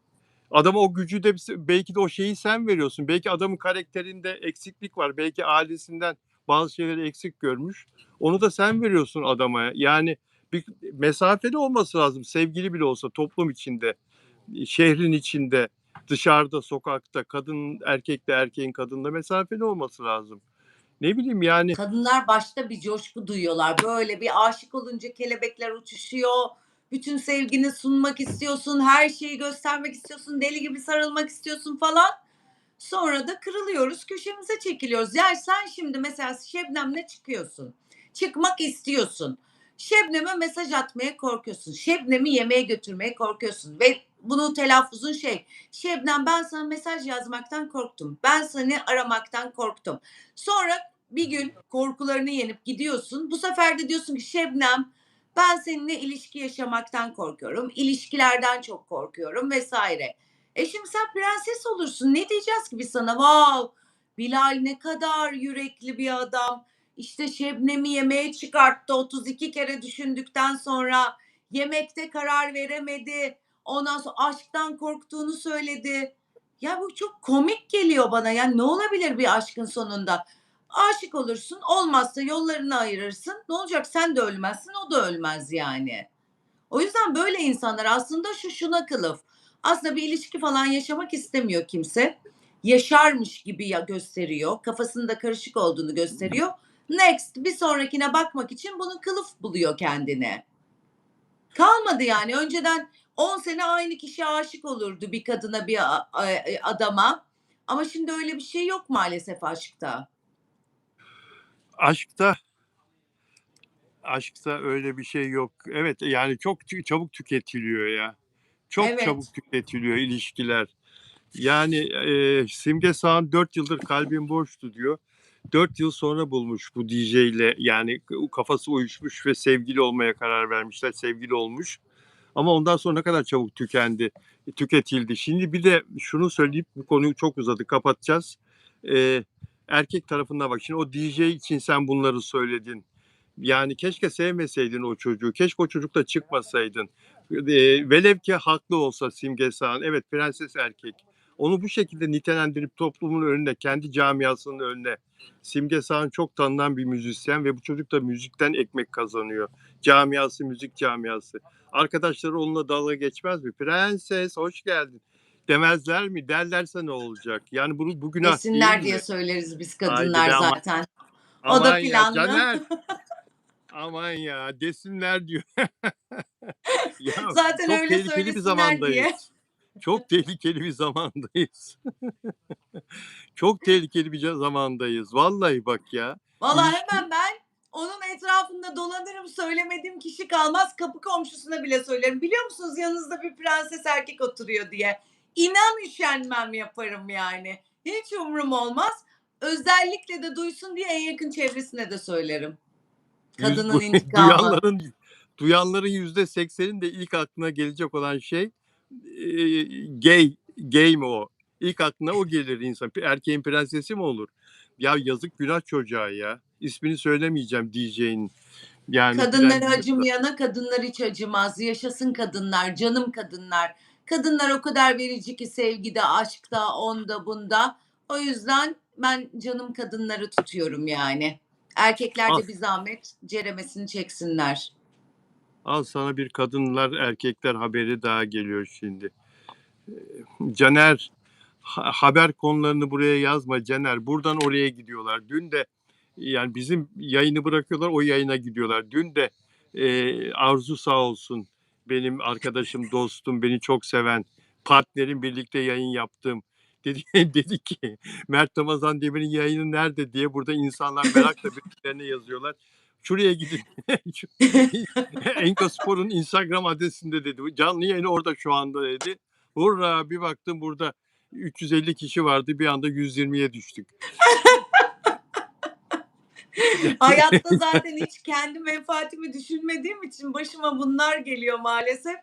adama o gücü de belki de o şeyi sen veriyorsun. Belki adamın karakterinde eksiklik var. Belki ailesinden bazı şeyleri eksik görmüş. Onu da sen veriyorsun adama. Yani bir mesafeli olması lazım. Sevgili bile olsa toplum içinde, şehrin içinde, dışarıda, sokakta, kadın erkekle erkeğin kadınla mesafeli olması lazım. Ne bileyim yani Kadınlar başta bir coşku duyuyorlar. Böyle bir aşık olunca kelebekler uçuşuyor. Bütün sevgini sunmak istiyorsun, her şeyi göstermek istiyorsun, deli gibi sarılmak istiyorsun falan. Sonra da kırılıyoruz, köşemize çekiliyoruz. Yani sen şimdi mesela Şebnem'le çıkıyorsun. Çıkmak istiyorsun. Şebnem'e mesaj atmaya korkuyorsun. Şebnem'i yemeğe götürmeye korkuyorsun. Ve bunun telaffuzun şey. Şebnem ben sana mesaj yazmaktan korktum. Ben seni aramaktan korktum. Sonra bir gün korkularını yenip gidiyorsun. Bu sefer de diyorsun ki Şebnem ben seninle ilişki yaşamaktan korkuyorum. İlişkilerden çok korkuyorum vesaire. Şimdi sen prenses olursun. Ne diyeceğiz ki biz sana? Wow, Bilal ne kadar yürekli bir adam. İşte Şebnem'i yemeğe çıkarttı 32 kere düşündükten sonra. Yemekte karar veremedi. Ondan sonra aşktan korktuğunu söyledi. Ya bu çok komik geliyor bana. Yani ne olabilir bir aşkın sonunda? Aşık olursun, olmazsa yollarını ayırırsın. Ne olacak? Sen de ölmezsin, o da ölmez yani. O yüzden böyle insanlar aslında şuna kılıf. Aslında bir ilişki falan yaşamak istemiyor kimse. Yaşarmış gibi ya gösteriyor. Kafasında karışık olduğunu gösteriyor. Next bir sonrakine bakmak için bunu kılıf buluyor kendine. Kalmadı yani. Önceden 10 sene aynı kişiye aşık olurdu bir kadına, bir adama. Ama şimdi öyle bir şey yok maalesef aşkta. aşkta aşkta öyle bir şey yok. Evet, yani çok çabuk tüketiliyor ya. Çok çabuk Evet. tüketiliyor ilişkiler. Yani, Simge Sağan 4 yıldır kalbim boştu diyor. 4 yıl sonra bulmuş bu DJ'yle yani kafası uyuşmuş ve sevgili olmaya karar vermişler. Sevgili olmuş. Ama ondan sonra ne kadar çabuk tüketildi. Şimdi bir de şunu söyleyip bu konuyu çok uzadı, kapatacağız. Eee, erkek tarafına bak. Şimdi o DJ için sen bunları söyledin. Yani keşke sevmeseydin o çocuğu. Keşke o çocukla çıkmasaydın. Velev ki haklı olsa Simge Sağan. Evet prenses erkek. Onu bu şekilde nitelendirip toplumun önüne, kendi camiasının önüne. Simge Sağan çok tanınan bir müzisyen ve bu çocuk da müzikten ekmek kazanıyor. Camiası, müzik camiası. Arkadaşları onunla dalga geçmez mi? Prenses hoş geldin demezler mi? Derlerse ne olacak? Yani bu günah değil Desinler diye mi? söyleriz biz Haydi kadınlar be ama zaten. O aman da ya planlı. Caner. Aman ya desinler diyor. Ya Zaten çok öyle tehlikeli bir söylesinler diye. zamandayız. Çok tehlikeli bir zamandayız. Çok tehlikeli bir zamandayız. Vallahi bak ya. Valla İlişki hemen ben onun etrafında dolanırım, söylemediğim kişi kalmaz. Kapı komşusuna bile söylerim. Biliyor musunuz yanınızda bir prenses erkek oturuyor diye. İnan üşenmem yaparım yani. Hiç umurum olmaz. Özellikle de duysun diye en yakın çevresine de söylerim. yüz, Kadının intikamı. duyanların duyanların %80'in de ilk aklına gelecek olan şey gay mi o? İlk aklına o gelir insan. Erkeğin prensesi mi olur? Ya yazık günah çocuğa ya. İsmini söylemeyeceğim DJ'in. Yani Kadınlara biliyorsa. acımayana kadınlar hiç acımaz. Yaşasın kadınlar, canım kadınlar. Kadınlar o kadar verici ki sevgide, aşkta, onda, bunda. O yüzden ben canım kadınları tutuyorum yani. Erkekler Al, de bir zahmet ceremesini çeksinler. al sana bir kadınlar erkekler haberi daha geliyor şimdi. Caner haber konularını buraya yazma Caner. Buradan oraya gidiyorlar. Dün de yani bizim yayını bırakıyorlar o yayına gidiyorlar. Dün de Arzu sağ olsun benim arkadaşım, dostum, beni çok seven, partnerim, birlikte yayın yaptığım dedi dedi ki Mert Ramazan Demir'in yayını nerede diye burada insanlar merakla birbirlerine yazıyorlar. Şuraya gidin. Şu Enkaspor'un Instagram adresinde dedi. Canlı yayını orada şu anda dedi. Hurra bir baktım burada 350 kişi vardı. Bir anda 120'ye düştük. Hayatta zaten hiç kendi menfaatimi düşünmediğim için başıma bunlar geliyor maalesef.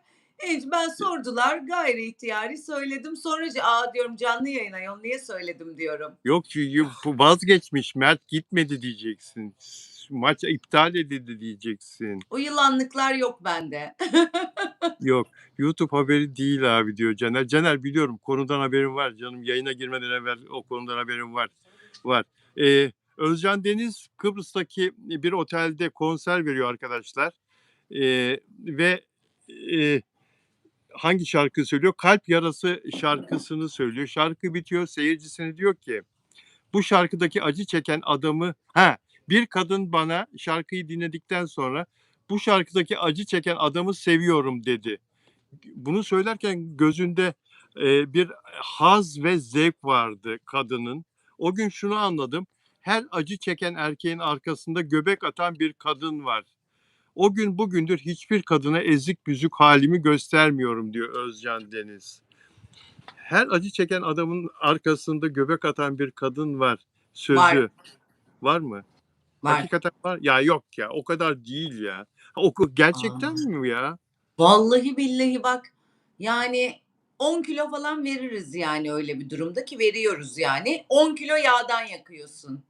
Hiç ben sordular gayri ihtiyari söyledim. Sonra diyorum canlı yayın ayol niye söyledim diyorum. Yok vazgeçmiş. Mert gitmedi diyeceksin. Maç iptal edildi diyeceksin. O yılanlıklar yok bende. Yok. YouTube haberi değil abi diyor Caner. Caner biliyorum konudan haberim var canım. Yayına girmeden evvel o konudan haberim var. Var. Özcan Deniz Kıbrıs'taki bir otelde konser veriyor arkadaşlar. Ve hangi şarkı söylüyor? Kalp Yarası şarkısını söylüyor. Şarkı bitiyor. Seyircisine diyor ki bu şarkıdaki acı çeken adamı bir kadın bana şarkıyı dinledikten sonra bu şarkıdaki acı çeken adamı seviyorum dedi. Bunu söylerken gözünde bir haz ve zevk vardı kadının. O gün şunu anladım. Her acı çeken erkeğin arkasında göbek atan bir kadın var. O gün bugündür hiçbir kadına ezik büzük halimi göstermiyorum diyor Özcan Deniz. Her acı çeken adamın arkasında göbek atan bir kadın var. Sözü. Var mı? Var. Hakikaten var. Ya yok ya o kadar değil ya. Gerçekten mi ya? Vallahi billahi bak yani 10 kilo falan veririz yani öyle bir durumda ki veriyoruz yani. 10 kilo yağdan yakıyorsun.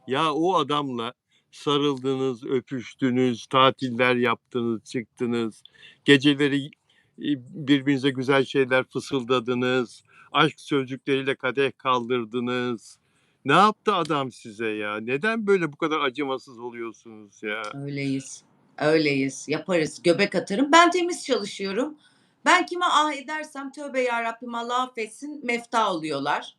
Ya o adamla sarıldınız, öpüştünüz, tatiller yaptınız, çıktınız. Geceleri birbirinize güzel şeyler fısıldadınız. Aşk sözcükleriyle kadeh kaldırdınız. Ne yaptı adam size ya? Neden böyle bu kadar acımasız oluyorsunuz ya? Öyleyiz. Öyleyiz. Yaparız. Göbek atarım. Ben temiz çalışıyorum. Ben kime ah edersem tövbe yarabbim Allah affetsin mefta oluyorlar.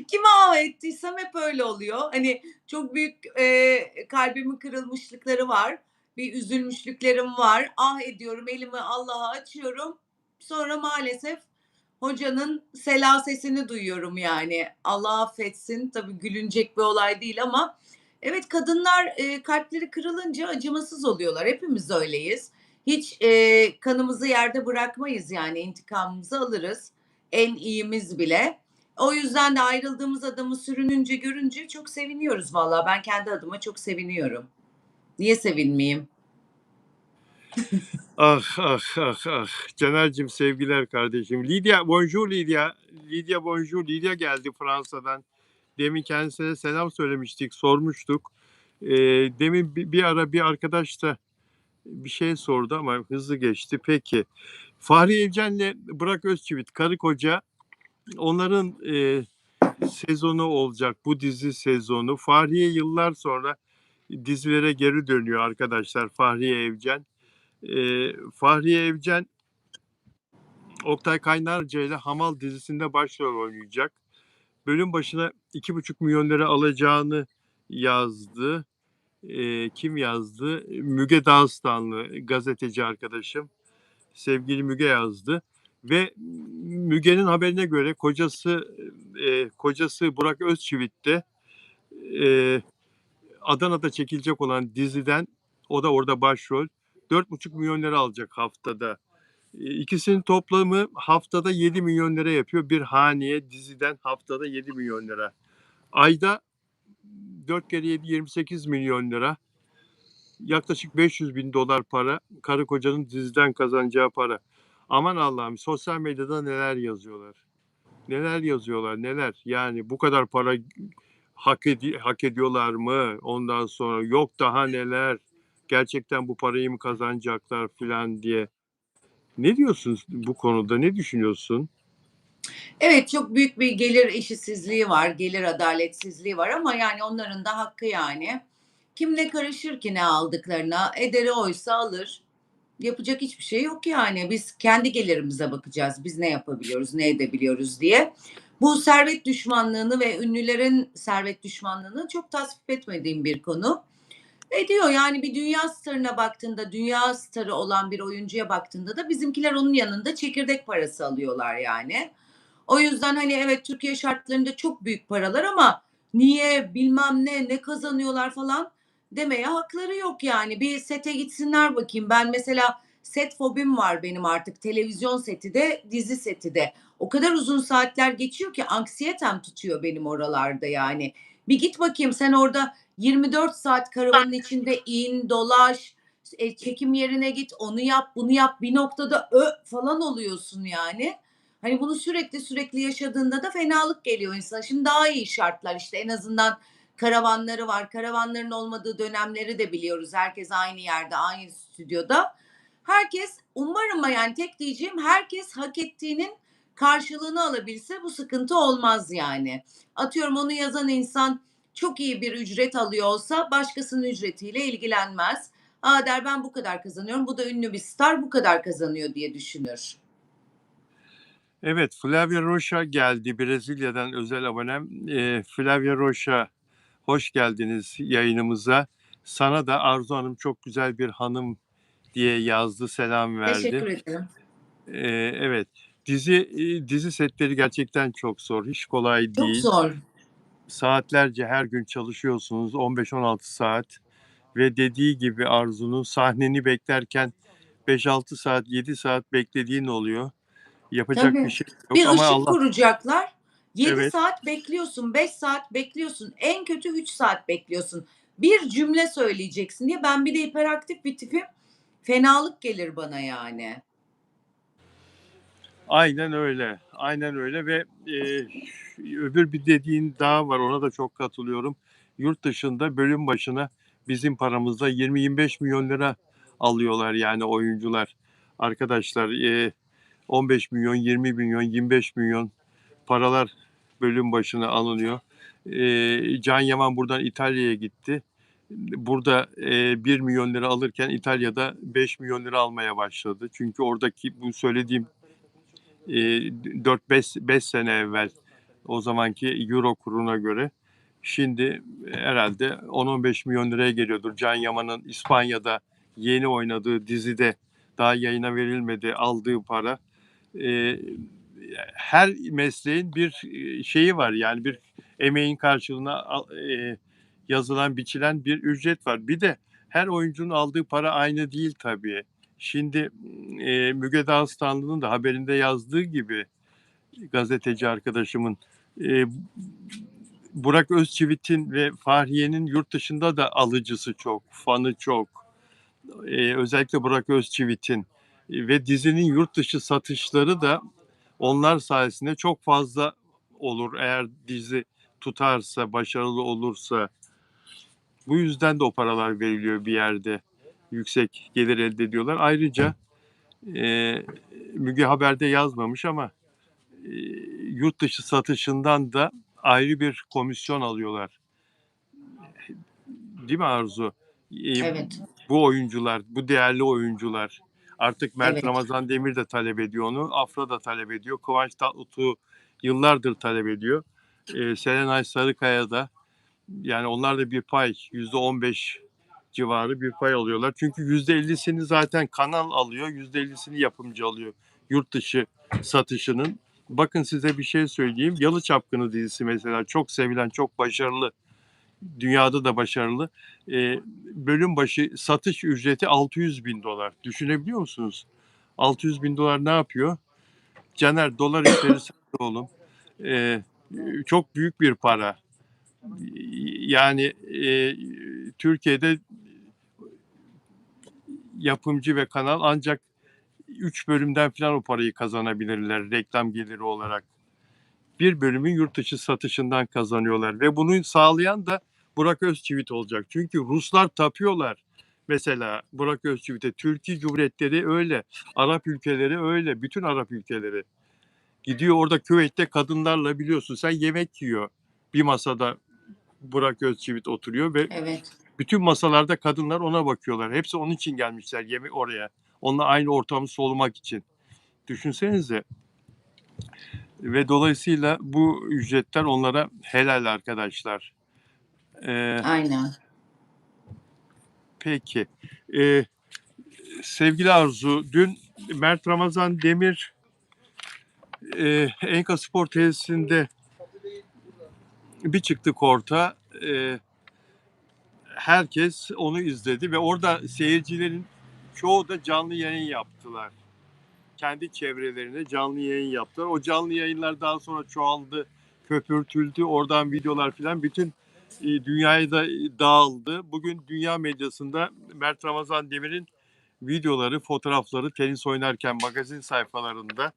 Kime ah ettiysem hep öyle oluyor. Hani çok büyük kalbimin kırılmışlıkları var. Bir üzülmüşlüklerim var. Ah ediyorum elimi Allah'a açıyorum. Sonra maalesef hocanın selasesini duyuyorum yani. Allah affetsin. Tabii gülünecek bir olay değil ama evet kadınlar kalpleri kırılınca acımasız oluyorlar. Hepimiz öyleyiz. Hiç kanımızı yerde bırakmayız yani intikamımızı alırız. En iyimiz bile. O yüzden de ayrıldığımız adamı sürününce görünce çok seviniyoruz vallahi. Ben kendi adıma çok seviniyorum. Niye sevinmeyeyim? Ah ah ah ah. Caner'cim sevgiler kardeşim. Lydia, bonjour Lydia. Lydia bonjour. Lydia geldi Fransa'dan. Demin kendisine selam söylemiştik, sormuştuk. Demin bir ara bir arkadaş da bir şey sordu ama hızlı geçti. Peki. Fahri Evcen'le Burak Özçivit, karı koca, onların sezonu olacak. Bu dizi sezonu. Fahriye yıllar sonra dizilere geri dönüyor arkadaşlar. Fahriye Evcen. Fahriye Evcen Oktay Kaynarca ile Hamal dizisinde başrol oynayacak. Bölüm başına 2,5 milyon lira alacağını yazdı. Kim yazdı? Müge Dağıstanlı gazeteci arkadaşım. Sevgili Müge yazdı. Ve Müge'nin haberine göre kocası Burak Özçivit de Adana'da çekilecek olan diziden o da orada başrol 4,5 milyon lira alacak haftada. İkisinin toplamı haftada 7 milyon lira yapıyor. Bir haneye diziden haftada 7 milyon lira. Ayda 4 kere 7 28 milyon lira. Yaklaşık 500 bin dolar para. Karı kocanın diziden kazanacağı para. Aman Allah'ım sosyal medyada neler yazıyorlar. Neler yazıyorlar neler. Yani bu kadar para hak ediyorlar mı? Ondan sonra yok daha neler. Gerçekten bu parayı mı kazanacaklar filan diye. Ne diyorsun bu konuda? Ne düşünüyorsun? Evet çok büyük bir gelir eşitsizliği var, gelir adaletsizliği var ama yani onların da hakkı yani. Kim ne karışır ki ne aldıklarına? Ederi oysa alır. Yapacak hiçbir şey yok yani. Biz kendi gelirimize bakacağız. Biz ne yapabiliyoruz, ne edebiliyoruz diye. Bu servet düşmanlığını ve ünlülerin servet düşmanlığını çok tasvip etmediğim bir konu. Ediyor, yani bir dünya starına baktığında, dünya starı olan bir oyuncuya baktığında da bizimkiler onun yanında çekirdek parası alıyorlar yani. O yüzden, hani, evet, Türkiye şartlarında çok büyük paralar ama niye, bilmem ne, ne kazanıyorlar falan demeye hakları yok yani. Bir sete gitsinler bakayım. Ben mesela set fobim var benim artık. Televizyon seti de, dizi seti de. O kadar uzun saatler geçiyor ki anksiyetem tutuyor benim oralarda yani. Bir git bakayım sen orada 24 saat karavanın içinde in, dolaş, çekim yerine git, onu yap, bunu yap. Bir noktada falan oluyorsun yani. Hani bunu sürekli sürekli yaşadığında da fenalık geliyor insana. Şimdi daha iyi şartlar işte en azından karavanları var. Karavanların olmadığı dönemleri de biliyoruz. Herkes aynı yerde, aynı stüdyoda. Herkes umarım yani tek diyeceğim herkes hak ettiğinin karşılığını alabilse bu sıkıntı olmaz yani. Atıyorum onu yazan insan çok iyi bir ücret alıyor olsa başkasının ücretiyle ilgilenmez. Aa der ben bu kadar kazanıyorum. Bu da ünlü bir star bu kadar kazanıyor diye düşünür. Evet, Flavia Rocha geldi. Brezilya'dan özel abonem. Flavia Rocha, hoş geldiniz yayınımıza. Sana da Arzu Hanım çok güzel bir hanım diye yazdı, selam verdi. Teşekkür ederim. Evet, dizi setleri gerçekten çok zor, hiç kolay Çok değil. zor. Saatlerce her gün çalışıyorsunuz, 15-16 saat ve dediği gibi Arzu'nun sahneni beklerken 5-6 saat, 7 saat beklediğin oluyor. Yapacak bir Tabii. şey yok Bir ama ışık Allah kuracaklar. 7 evet. saat bekliyorsun, 5 saat bekliyorsun, en kötü 3 saat bekliyorsun. Bir cümle söyleyeceksin diye. Ben bir de hiperaktif bir tipim. Fenalık gelir bana yani. Aynen öyle. Aynen öyle ve öbür bir dediğin daha var. Ona da çok katılıyorum. Yurt dışında bölüm başına bizim paramızda 20-25 milyon lira alıyorlar yani oyuncular. Arkadaşlar 15 milyon, 20 milyon, 25 milyon paralar bölüm başına alınıyor. Can Yaman buradan İtalya'ya gitti. Burada 1 milyon lira alırken İtalya'da 5 milyon lira almaya başladı. Çünkü oradaki bu söylediğim 4-5 sene evvel o zamanki euro kuruna göre şimdi herhalde 10-15 milyon liraya geliyordur. Can Yaman'ın İspanya'da yeni oynadığı dizide daha yayına verilmedi aldığı para. E, Her mesleğin bir şeyi var yani bir emeğin karşılığına yazılan biçilen bir ücret var. Bir de her oyuncunun aldığı para aynı değil tabii. Şimdi Müge Dağıstanlı'nın da haberinde yazdığı gibi gazeteci arkadaşımın e, Burak Özçivit'in ve Fahriye'nin yurt dışında da alıcısı çok, fanı çok. Özellikle Burak Özçivit'in ve dizinin yurt dışı satışları da onlar sayesinde çok fazla olur eğer dizi tutarsa, başarılı olursa. Bu yüzden de o paralar veriliyor bir yerde. Yüksek gelir elde ediyorlar. Ayrıca e, Müge Haber'de yazmamış ama e, yurt dışı satışından da ayrı bir komisyon alıyorlar. Değil mi Arzu? E, Evet, Bu oyuncular, bu değerli oyuncular. Artık Mert evet. Ramazan Demir de talep ediyor onu. Afra da talep ediyor. Kıvanç Tatlıtuğ yıllardır talep ediyor. Serenay Sarıkaya da yani onlar da bir pay %15 civarı bir pay alıyorlar. Çünkü %50'sini zaten kanal alıyor, %50'sini yapımcı alıyor yurt dışı satışının. Bakın size bir şey söyleyeyim. Yalı Çapkını dizisi mesela çok sevilen, çok başarılı. Dünyada da başarılı. Bölüm başı satış ücreti 600 bin dolar. Düşünebiliyor musunuz? 600 bin dolar ne yapıyor? Caner dolar işleri sen de oğlum. Ee, Çok büyük bir para. Yani Türkiye'de yapımcı ve kanal ancak 3 bölümden falan o parayı kazanabilirler reklam geliri olarak. Bir bölümün yurt dışı satışından kazanıyorlar ve bunu sağlayan da Burak Özçivit olacak. Çünkü Ruslar tapıyorlar. Mesela Burak Özçivit'e Türkiye Cumhuriyetleri öyle, Arap ülkeleri öyle, bütün Arap ülkeleri. Gidiyor orada Küveyt'te kadınlarla biliyorsun sen yemek yiyor. Bir masada Burak Özçivit oturuyor ve Evet. bütün masalarda kadınlar ona bakıyorlar. Hepsi onun için gelmişler yemek oraya. Onunla aynı ortamı solumak için. Düşünsenize. Ve dolayısıyla bu ücretler onlara helal arkadaşlar. Ee, Aynen. Peki. Sevgili Arzu, dün Mert Ramazan Demir Enka Spor Tesisinde bir çıktı korta. Herkes onu izledi ve orada seyircilerin çoğu da canlı yayın yaptılar. Kendi çevrelerine canlı yayın yaptılar. O canlı yayınlar daha sonra çoğaldı, köpürtüldü. Oradan videolar falan bütün dünyaya da dağıldı. Bugün dünya medyasında Mert Ramazan Demir'in videoları, fotoğrafları tenis oynarken magazin sayfalarında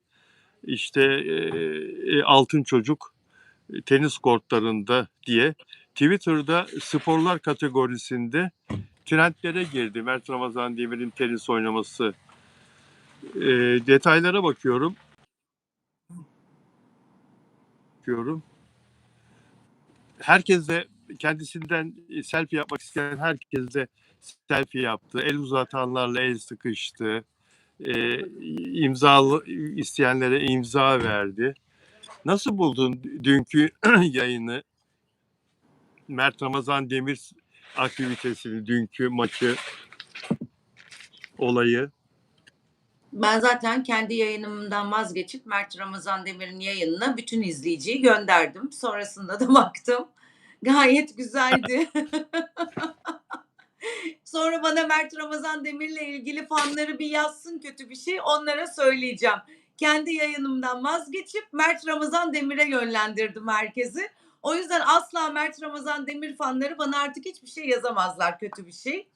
işte Altın Çocuk tenis kortlarında diye Twitter'da sporlar kategorisinde trendlere girdi Mert Ramazan Demir'in tenis oynaması. Detaylara bakıyorum. Herkes de kendisinden selfie yapmak isteyen herkes de selfie yaptı. El uzatanlarla el sıkıştı. İmzalı isteyenlere imza verdi. Nasıl buldun dünkü yayını? Mert Ramazan Demir aktivitesini, dünkü maçı, olayı. Ben zaten kendi yayınımdan vazgeçip Mert Ramazan Demir'in yayınına bütün izleyiciyi gönderdim. Sonrasında da baktım. Gayet güzeldi. Sonra bana Mert Ramazan Demir'le ilgili fanları bir yazsın kötü bir şey, onlara söyleyeceğim. Kendi yayınımdan vazgeçip Mert Ramazan Demir'e yönlendirdim herkesi. O yüzden asla Mert Ramazan Demir fanları bana artık hiçbir şey yazamazlar, kötü bir şey.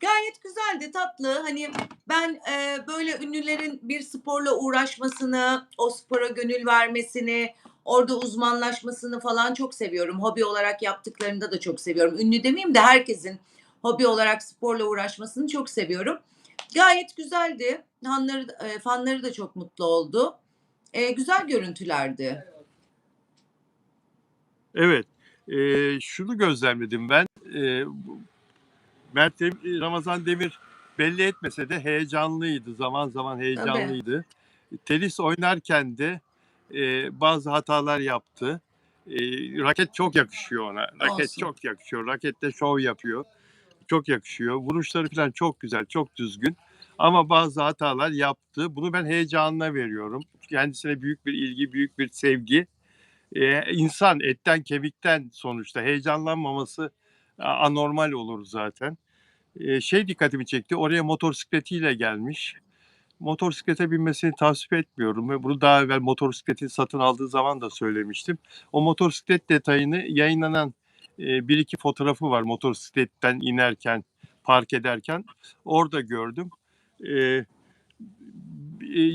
Gayet güzeldi, tatlı. Hani ben böyle ünlülerin bir sporla uğraşmasını, o spora gönül vermesini, orada uzmanlaşmasını falan çok seviyorum. Hobi olarak yaptıklarında da çok seviyorum. Ünlü demeyeyim de herkesin hobi olarak sporla uğraşmasını çok seviyorum. Gayet güzeldi. Fanları da çok mutlu oldu. Güzel görüntülerdi. Evet. Şunu gözlemledim ben. Ramazan Demir belli etmese de heyecanlıydı. Zaman zaman Tabii. heyecanlıydı. Tenis oynarken de bazı hatalar yaptı. Raket çok yakışıyor ona. Raket Olsun. çok yakışıyor. Rakette şov yapıyor. Çok yakışıyor. Vuruşları falan çok güzel, çok düzgün. Ama bazı hatalar yaptı. Bunu ben heyecanına veriyorum. Kendisine büyük bir ilgi, büyük bir sevgi. İnsan etten kemikten sonuçta heyecanlanmaması anormal olur zaten. Dikkatimi çekti. Oraya motosikletiyle gelmiş. Motosiklete binmesini tasvip etmiyorum ve bunu daha evvel motosikleti satın aldığı zaman da söylemiştim. O motosiklet detayını yayınlanan bir iki fotoğrafı var motosikletten inerken, park ederken. Orada gördüm.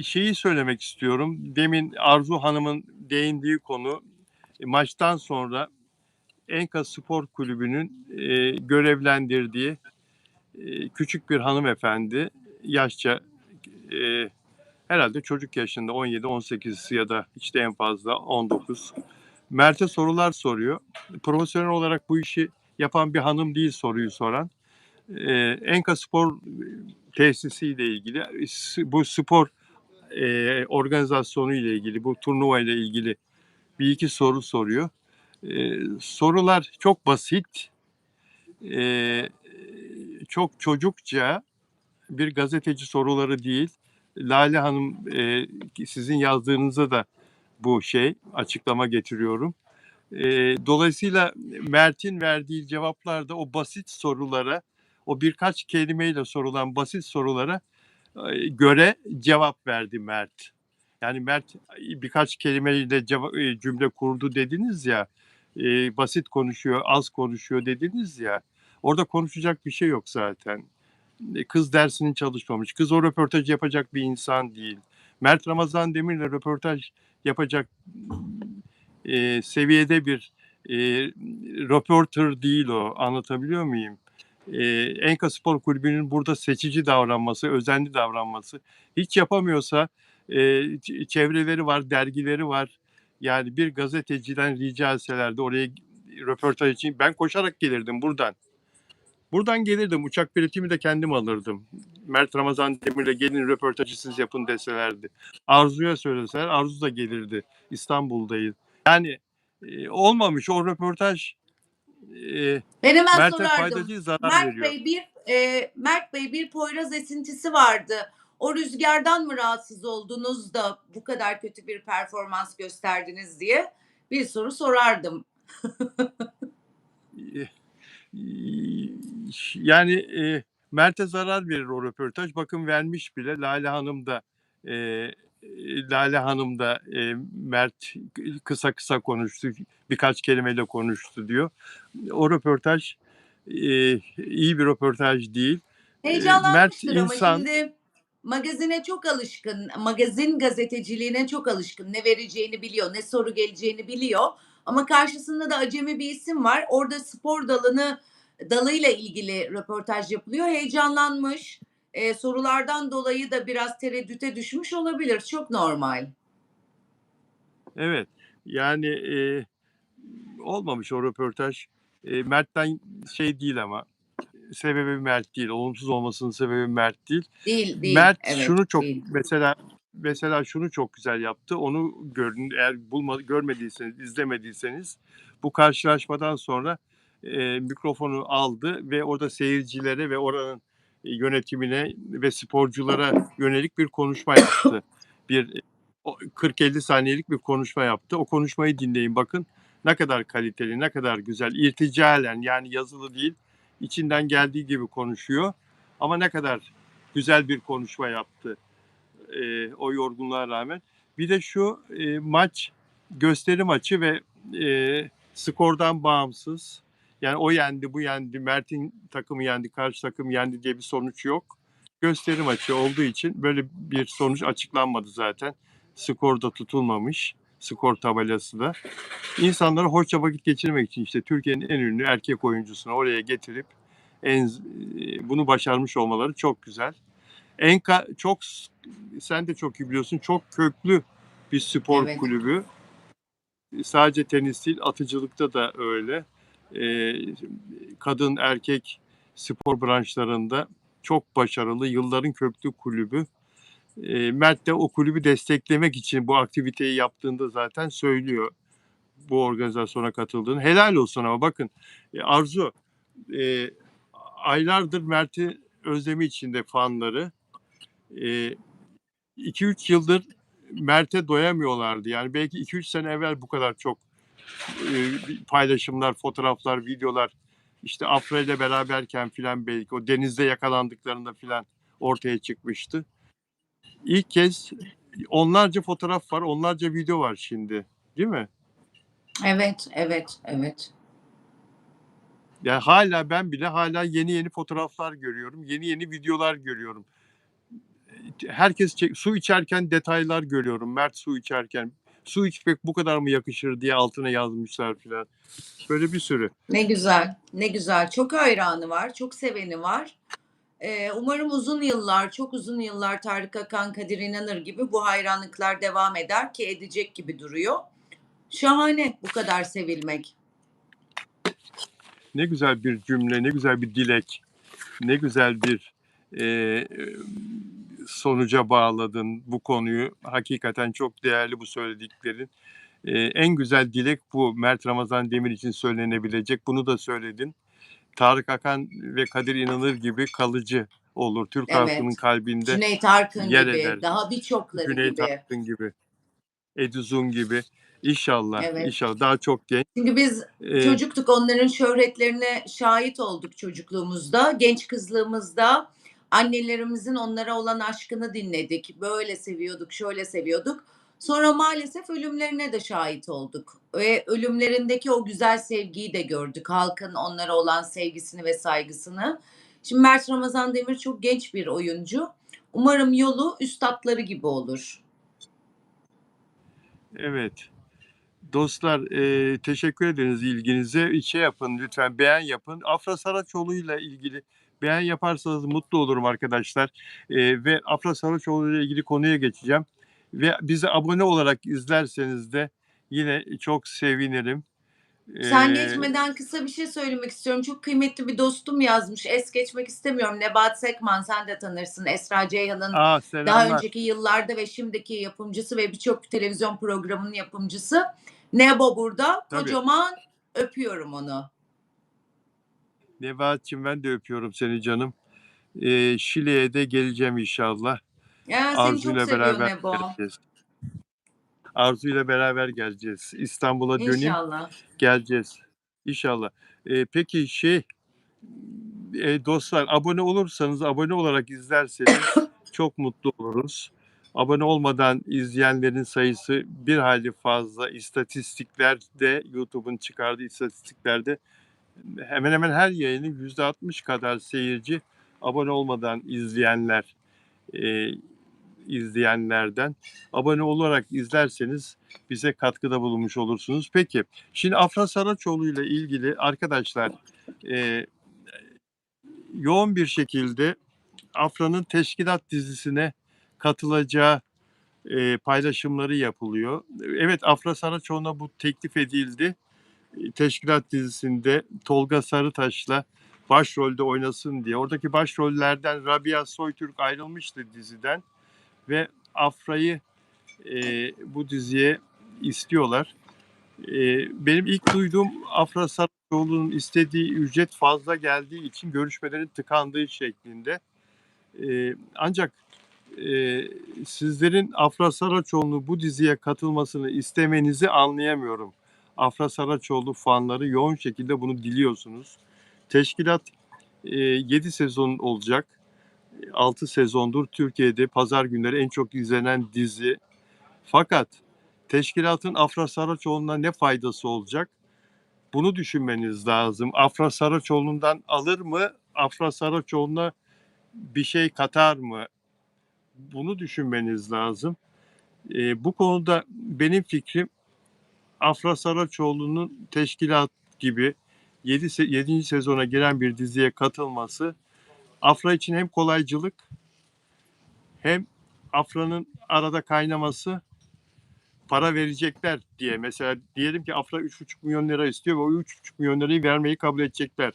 Şeyi söylemek istiyorum. Demin Arzu Hanım'ın değindiği konu maçtan sonra Enka Spor Kulübü'nün görevlendirdiği küçük bir hanımefendi, yaşça herhalde çocuk yaşında 17-18 ya da işte en fazla 19. Mert'e sorular soruyor. Profesyonel olarak bu işi yapan bir hanım değil soruyu soran. Enka Spor tesisiyle ilgili, bu spor organizasyonu ile ilgili, bu turnuva ile ilgili bir iki soru soruyor. Sorular çok basit, çok çocukça, bir gazeteci soruları değil. Lale Hanım, sizin yazdığınıza da bu açıklama getiriyorum. Dolayısıyla Mert'in verdiği cevaplar da o basit sorulara, o birkaç kelimeyle sorulan basit sorulara göre cevap verdi Mert. Yani Mert birkaç kelimeyle cümle kurdu dediniz ya, basit konuşuyor, az konuşuyor dediniz ya. Orada konuşacak bir şey yok zaten. Kız dersini çalışmamış. Kız o röportaj yapacak bir insan değil. Mert Ramazan Demir'le röportaj yapacak seviyede bir röportör değil o. Anlatabiliyor muyum? Enka Spor Kulübü'nün burada seçici davranması, özenli davranması. Hiç yapamıyorsa çevreleri var, dergileri var. Yani bir gazeteciden rica etselerdi oraya röportaj için ben koşarak gelirdim buradan. Buradan gelirdim. Uçak biletimi de kendim alırdım. Mert Ramazan Demir'le gelin röportajı siz yapın deselerdi. Arzu'ya söyleseler Arzu da gelirdi. İstanbul'dayız. Yani olmamış o röportaj Ben hemen Mert'e sorardım. fayda değil zarar Mert veriyor. Bey bir Mert Bey, bir Poyraz esintisi vardı. O rüzgardan mı rahatsız oldunuz da bu kadar kötü bir performans gösterdiniz diye bir soru sorardım. Eee, Yani Mert'e zarar verir o röportaj. Bakın vermiş bile. Eee, Lale Hanım da Mert kısa kısa konuştu, birkaç kelimeyle konuştu diyor. O röportaj iyi bir röportaj değil. Mert Heyecanlanmıştır ama insan. şimdi magazine çok alışkın, magazin gazeteciliğine çok alışkın. Ne vereceğini biliyor, ne soru geleceğini biliyor. Ama karşısında da acemi bir isim var. Orada spor dalıyla ilgili röportaj yapılıyor. Heyecanlanmış. Sorulardan dolayı da biraz tereddüte düşmüş olabilir. Çok normal. Evet, yani olmamış o röportaj. Mert'ten şey değil ama sebebi Mert değil. Olumsuz olmasının sebebi Mert değil. Değil, değil. Mert Evet, şunu çok değil. mesela şunu çok güzel yaptı. Onu görün, eğer görmediyseniz, izlemediyseniz bu karşılaşmadan sonra mikrofonu aldı ve orada seyircilere ve oranın yönetimine ve sporculara yönelik bir konuşma yaptı. Bir 40-50 saniyelik bir konuşma yaptı. O konuşmayı dinleyin bakın. Ne kadar kaliteli, ne kadar güzel. İrticalen, yani yazılı değil, içinden geldiği gibi konuşuyor. Ama ne kadar güzel bir konuşma yaptı o yorgunluğa rağmen. Bir de şu maç gösteri maçı ve skordan bağımsız. Yani o yendi, bu yendi, Mert'in takımı yendi, karşı takım yendi diye bir sonuç yok. Gösteri maçı olduğu için böyle bir sonuç açıklanmadı zaten. Skorda tutulmamış, skor tabelası da. İnsanlara hoşça vakit geçirmek için işte Türkiye'nin en ünlü erkek oyuncusunu oraya getirip bunu başarmış olmaları çok güzel. Çok, sen de çok iyi biliyorsun, çok köklü bir spor Evet. kulübü. Sadece tenis değil, atıcılıkta da öyle. Kadın erkek spor branşlarında çok başarılı, yılların köklü kulübü. Mert de o kulübü desteklemek için bu aktiviteyi yaptığında zaten söylüyor bu organizasyona katıldığını. Helal olsun ama bakın Arzu aylardır Mert'i özlemi içinde fanları. 2-3 yıldır Mert'e doyamıyorlardı. Yani belki 2-3 sene evvel bu kadar çok paylaşımlar, fotoğraflar, videolar, işte Afra ile beraberken filan belki o denizde yakalandıklarında filan ortaya çıkmıştı. İlk kez onlarca fotoğraf var, onlarca video var şimdi. Değil mi? Evet, evet, evet. Yani ben bile hala yeni fotoğraflar görüyorum. Yeni videolar görüyorum. Herkes su içerken detaylar görüyorum. Mert su içerken. Su içmek bu kadar mı yakışır diye altına yazmışlar filan. Böyle bir sürü. Ne güzel, ne güzel. Çok hayranı var, çok seveni var. Umarım uzun yıllar, çok uzun yıllar Tarık Akan, Kadir İnanır gibi bu hayranlıklar devam eder ki edecek gibi duruyor. Şahane bu kadar sevilmek. Ne güzel bir cümle, ne güzel bir dilek, ne güzel bir e, sonuca bağladın bu konuyu. Hakikaten çok değerli bu söylediklerin. En güzel dilek bu. Mert Ramazan Demir için söylenebilecek. Bunu da söyledin. Tarık Akan ve Kadir İnanır gibi kalıcı olur. Türk halkının Evet. kalbinde Cüneyt Arkın yer gibi, eder. daha birçokları Cüneyt gibi. Arkın gibi, Edizun gibi. İnşallah, Evet. inşallah daha çok genç. Çünkü biz Ee, çocuktuk, onların şöhretlerine şahit olduk çocukluğumuzda, genç kızlığımızda. Annelerimizin onlara olan aşkını dinledik. Böyle seviyorduk, şöyle seviyorduk. Sonra maalesef ölümlerine de şahit olduk ve ölümlerindeki o güzel sevgiyi de gördük. Halkın onlara olan sevgisini ve saygısını. Şimdi Mert Ramazan Demir çok genç bir oyuncu. Umarım yolu üstatları gibi olur. evet. Dostlar teşekkür ederiz ilginize. Şey yapın lütfen, beğen yapın. Afra Saraçoğlu ile ilgili beğen yaparsanız mutlu olurum arkadaşlar. Ve Afra Saraçoğlu ile ilgili konuya geçeceğim. Ve bizi abone olarak izlerseniz de yine çok sevinirim. Sen Ee, geçmeden kısa bir şey söylemek istiyorum. Çok kıymetli bir dostum yazmış. Es geçmek istemiyorum. Nebahat Sekman, sen de tanırsın. Esra Ceyhan'ın daha Selamlar. önceki yıllarda ve şimdiki yapımcısı ve birçok televizyon programının yapımcısı. Nebo burada. Tabii. Kocaman öpüyorum onu. Nebahat'cığım ben de öpüyorum seni canım. Şile'ye de geleceğim inşallah. Ya seni çok Arzu'yla seviyor beraber Nebo. geleceğiz. Arzu'yla beraber geleceğiz. İstanbul'a döneyim, İnşallah. geleceğiz. İnşallah. Peki dostlar abone olursanız, abone olarak izlerseniz çok mutlu oluruz. Abone olmadan izleyenlerin sayısı bir hayli fazla. İstatistiklerde, YouTube'un çıkardığı istatistiklerde hemen hemen her yayının %60 kadar seyirci abone olmadan e, izleyenlerden. Abone olarak izlerseniz bize katkıda bulunmuş olursunuz. Peki, şimdi Afra Saraçoğlu ile ilgili arkadaşlar e, yoğun bir şekilde Afra'nın Teşkilat dizisine katılacağı paylaşımları yapılıyor. Evet, Afra Saraçoğlu'na bu teklif edildi. Teşkilat dizisinde Tolga Sarıtaş'la başrolde oynasın diye. Oradaki başrollerden Rabia Soytürk ayrılmıştı diziden ve Afra'yı bu diziye istiyorlar. Benim ilk duyduğum Afra Saraçoğlu'nun istediği ücret fazla geldiği için görüşmelerin tıkandığı şeklinde. Ancak sizlerin Afra Saraçoğlu'nu bu diziye katılmasını istemenizi anlayamıyorum. Afra Saraçoğlu fanları yoğun şekilde bunu diliyorsunuz. Teşkilat 7 sezon olacak. 6 sezondur Türkiye'de pazar günleri en çok izlenen dizi. Fakat teşkilatın Afra Saraçoğlu'na ne faydası olacak? Bunu düşünmeniz lazım. Afra Saraçoğlu'ndan alır mı? Afra Saraçoğlu'na bir şey katar mı? Bunu düşünmeniz lazım. Bu konuda benim fikrim Afra Saraçoğlu'nun teşkilat gibi 7. sezona giren bir diziye katılması Afra için hem kolaycılık hem Afra'nın arada kaynaması, para verecekler diye. Mesela diyelim ki Afra 3,5 milyon lira istiyor ve o 3,5 milyon lirayı vermeyi kabul edecekler.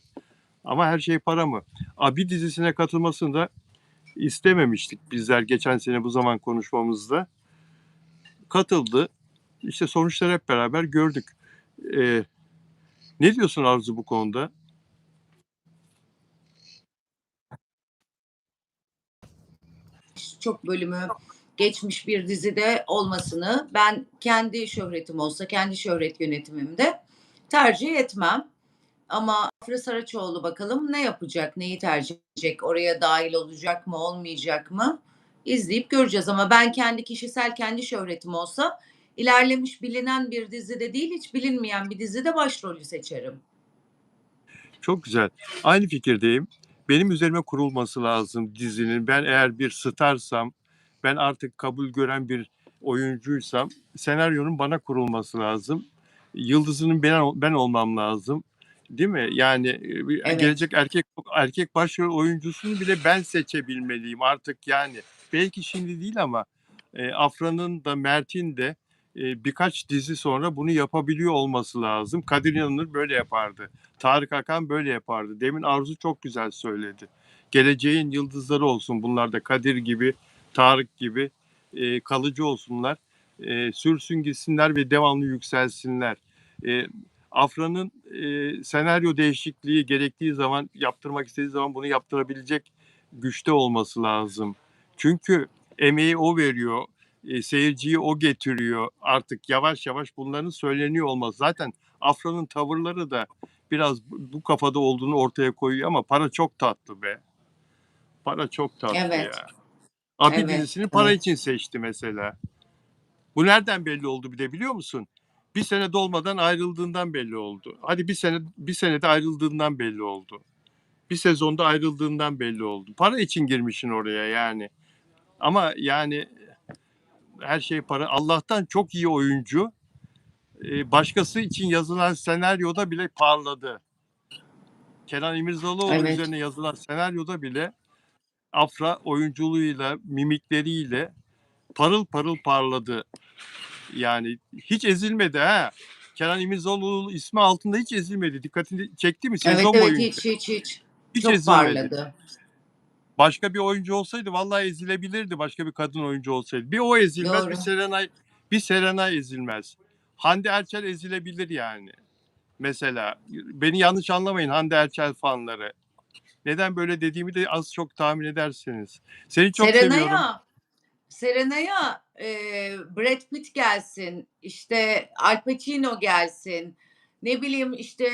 Ama her şey para mı? Abi dizisine katılmasını da istememiştik bizler geçen sene bu zaman konuşmamızda. Katıldı. İşte sonuçları hep beraber gördük. Ee, Ne diyorsun Arzu bu konuda? Çok bölümü geçmiş bir dizide olmasını ben kendi şöhretim olsa, kendi şöhret yönetimimde tercih etmem. Ama Afra Saraçoğlu bakalım ne yapacak, neyi tercih edecek, oraya dahil olacak mı, olmayacak mı? İzleyip göreceğiz ama ben kendi kişisel, kendi şöhretim olsa ilerlemiş bilinen bir dizide değil, hiç bilinmeyen bir dizide başrolü seçerim. Çok güzel. Aynı fikirdeyim. Benim üzerime kurulması lazım dizinin. Ben eğer bir starsam, ben artık kabul gören bir oyuncuysam senaryonun bana kurulması lazım. Yıldızının ben olmam lazım. Değil mi? Yani Evet, gelecek erkek başrol oyuncusunu bile ben seçebilmeliyim artık yani. Belki şimdi değil ama Afra'nın da Mert'in de birkaç dizi sonra bunu yapabiliyor olması lazım. Kadir İnanır böyle yapardı. Tarık Akan böyle yapardı. Demin Arzu çok güzel söyledi. Geleceğin yıldızları olsun bunlar da Kadir gibi, Tarık gibi kalıcı olsunlar. Sürsün gitsinler ve devamlı yükselsinler. E, Afra'nın senaryo değişikliği gerektiği zaman, yaptırmak istediği zaman bunu yaptırabilecek güçte olması lazım. Çünkü emeği o veriyor, seyirciyi o getiriyor. Artık yavaş yavaş bunların söyleniyor olması. Zaten Afra'nın tavırları da biraz bu kafada olduğunu ortaya koyuyor ama para çok tatlı be. Para çok tatlı evet, ya. Abi evet, dizisini para evet. için seçti mesela. Bu nereden belli oldu bir de biliyor musun? Bir sene dolmadan ayrıldığından belli oldu. Hadi bir senede ayrıldığından belli oldu. Bir sezonda ayrıldığından belli oldu. Para için girmişsin oraya yani. Ama yani her şey para. Allah'tan çok iyi oyuncu. Başkası için yazılan senaryoda bile parladı. Kenan İmirzalıoğlu Evet. üzerine yazılan senaryoda bile Afra oyunculuğuyla, mimikleriyle parıl parıl parladı. Yani hiç ezilmedi ha. Kenan İmirzalıoğlu ismi altında hiç ezilmedi. Dikkatini çekti mi Evet, sezon evet, boyunca? hiç. Hiç Çok ezilmedi. parladı. Başka bir oyuncu olsaydı vallahi ezilebilirdi. Başka bir kadın oyuncu olsaydı. Bir o ezilmez, Doğru. bir Serenay ezilmez. Hande Erçel ezilebilir yani. Mesela beni yanlış anlamayın Hande Erçel fanları. Neden böyle dediğimi de az çok tahmin edersiniz. Seni çok seviyorum. Serenay'a Serenay'a, Brad Pitt gelsin, işte Al Pacino gelsin, ne bileyim, işte,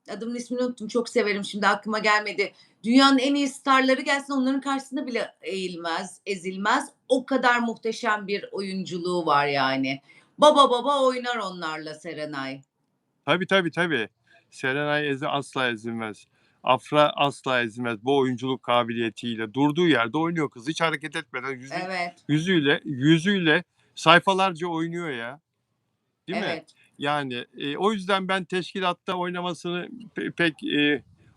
adamın ismini unuttum, çok severim, şimdi aklıma gelmedi. Dünyanın en iyi starları gelsin, onların karşısında bile eğilmez, ezilmez. O kadar muhteşem bir oyunculuğu var yani. Baba baba oynar onlarla Serenay. Tabii, tabii, tabii. Serenay asla ezilmez. Afra asla ezilmez. Bu oyunculuk kabiliyetiyle durduğu yerde oynuyor kız. Hiç hareket etmeden Evet, yüzüyle sayfalarca oynuyor ya. Değil mi? evet. Yani, o yüzden ben teşkilatta oynamasını pek,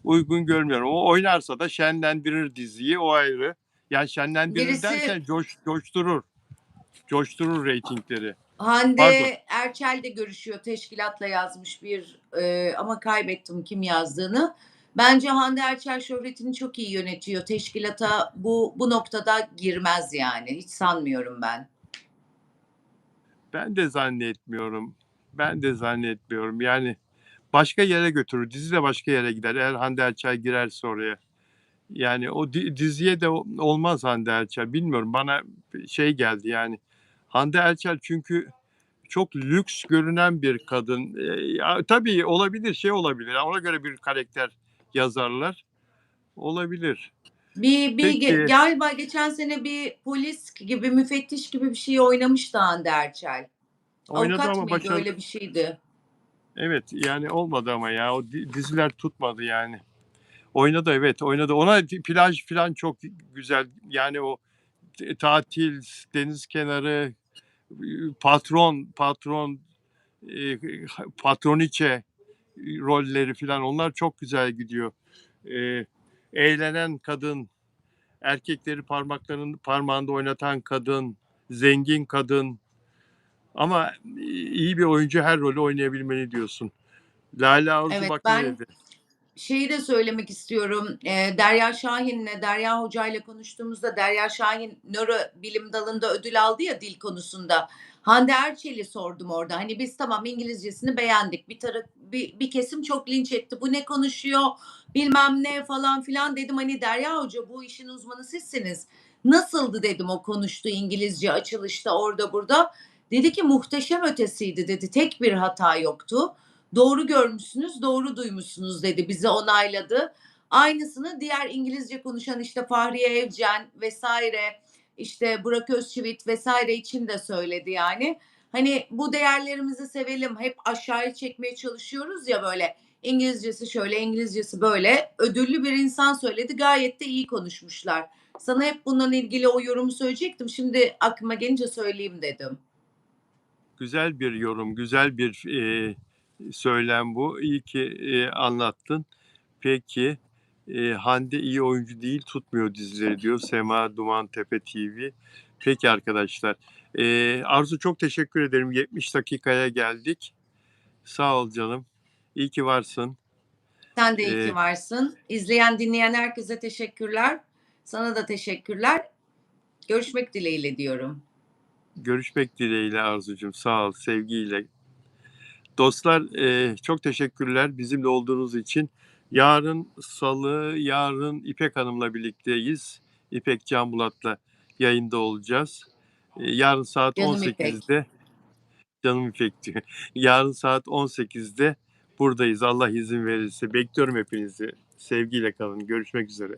uygun görmüyorum. O oynarsa da şenlendirir diziyi, o ayrı. Yani şenlendirir Birisi derken coşturur reytingleri. Pardon. Hande Erçel de görüşüyor. Teşkilatla yazmış bir ama kaybettim kim yazdığını. Bence Hande Erçel şöhretini çok iyi yönetiyor. Teşkilata bu noktada girmez yani. Hiç sanmıyorum ben. Ben de zannetmiyorum. Ben de zannetmiyorum. Yani başka yere götürür. Dizi de başka yere gider eğer Hande Erçel girerse oraya. Yani o diziye de olmaz Hande Erçel. Bilmiyorum, bana şey geldi yani. Hande Erçel çünkü çok lüks görünen bir kadın. Ya, tabii olabilir, şey olabilir. Ona göre bir karakter yazarlar. Olabilir. Peki, Galiba geçen sene bir polis gibi, müfettiş gibi bir şey oynamıştı Hande Erçel. oynadı Avukat ama mıydı? başarılı. Öyle bir şeydi. Evet, yani olmadı ama ya. O diziler tutmadı yani. Oynadı, evet, oynadı. Ona plaj falan çok güzel. Yani o tatil, deniz kenarı, patron, eee, patroniçe rolleri falan onlar çok güzel gidiyor. Eee, eğlenen kadın, erkekleri parmağında oynatan kadın, zengin kadın ama iyi bir oyuncu her rolü oynayabilmeli diyorsun. Lale Arzu Evet, bak ne ben dedi. şeyi de söylemek istiyorum. Derya Şahin'le, Derya Hoca'yla konuştuğumuzda Derya Şahin nörobilim dalında ödül aldı ya dil konusunda. Hande Erçel'i sordum orada. Hani biz tamam İngilizcesini beğendik. Bir kesim çok linç etti. Bu ne konuşuyor? Bilmem ne falan filan dedim. Hani Derya Hoca bu işin uzmanı sizsiniz. Nasıldı dedim o konuştu İngilizce açılışta orada burada. Dedi ki muhteşem ötesiydi dedi. Tek bir hata yoktu. Doğru görmüşsünüz, doğru duymuşsunuz dedi. Bizi onayladı. Aynısını diğer İngilizce konuşan işte Fahriye Evcen vesaire, işte Burak Özçivit vesaire için de söyledi yani. Hani bu değerlerimizi sevelim. Hep aşağıya çekmeye çalışıyoruz ya böyle. İngilizcesi şöyle, İngilizcesi böyle. Ödüllü bir insan söyledi. Gayet de iyi konuşmuşlar. Sana hep bununla ilgili o yorumu söyleyecektim. Şimdi aklıma gelince söyleyeyim dedim. Güzel bir yorum, güzel bir, söylem bu. İyi ki, anlattın. Peki, Hande iyi oyuncu değil, tutmuyor dizileri diyor Sema Dumantepe TV. Peki arkadaşlar. Arzu çok teşekkür ederim. 70 dakikaya geldik. Sağ ol canım. İyi ki varsın. Sen de iyi ki Eee, varsın. İzleyen, dinleyen herkese teşekkürler. Sana da teşekkürler. Görüşmek dileğiyle diyorum. görüşmek dileğiyle Arzucuğum. Sağ ol, sevgiyle. Dostlar, çok teşekkürler bizimle olduğunuz için. Yarın Salı, yarın İpek Hanım'la birlikteyiz. İpek Canbulat'la yayında olacağız. Yarın saat Canım İpek. 18'de canım İpek diyor. Yarın saat 18'de buradayız Allah izin verirse. Bekliyorum hepinizi. Sevgiyle kalın. Görüşmek üzere.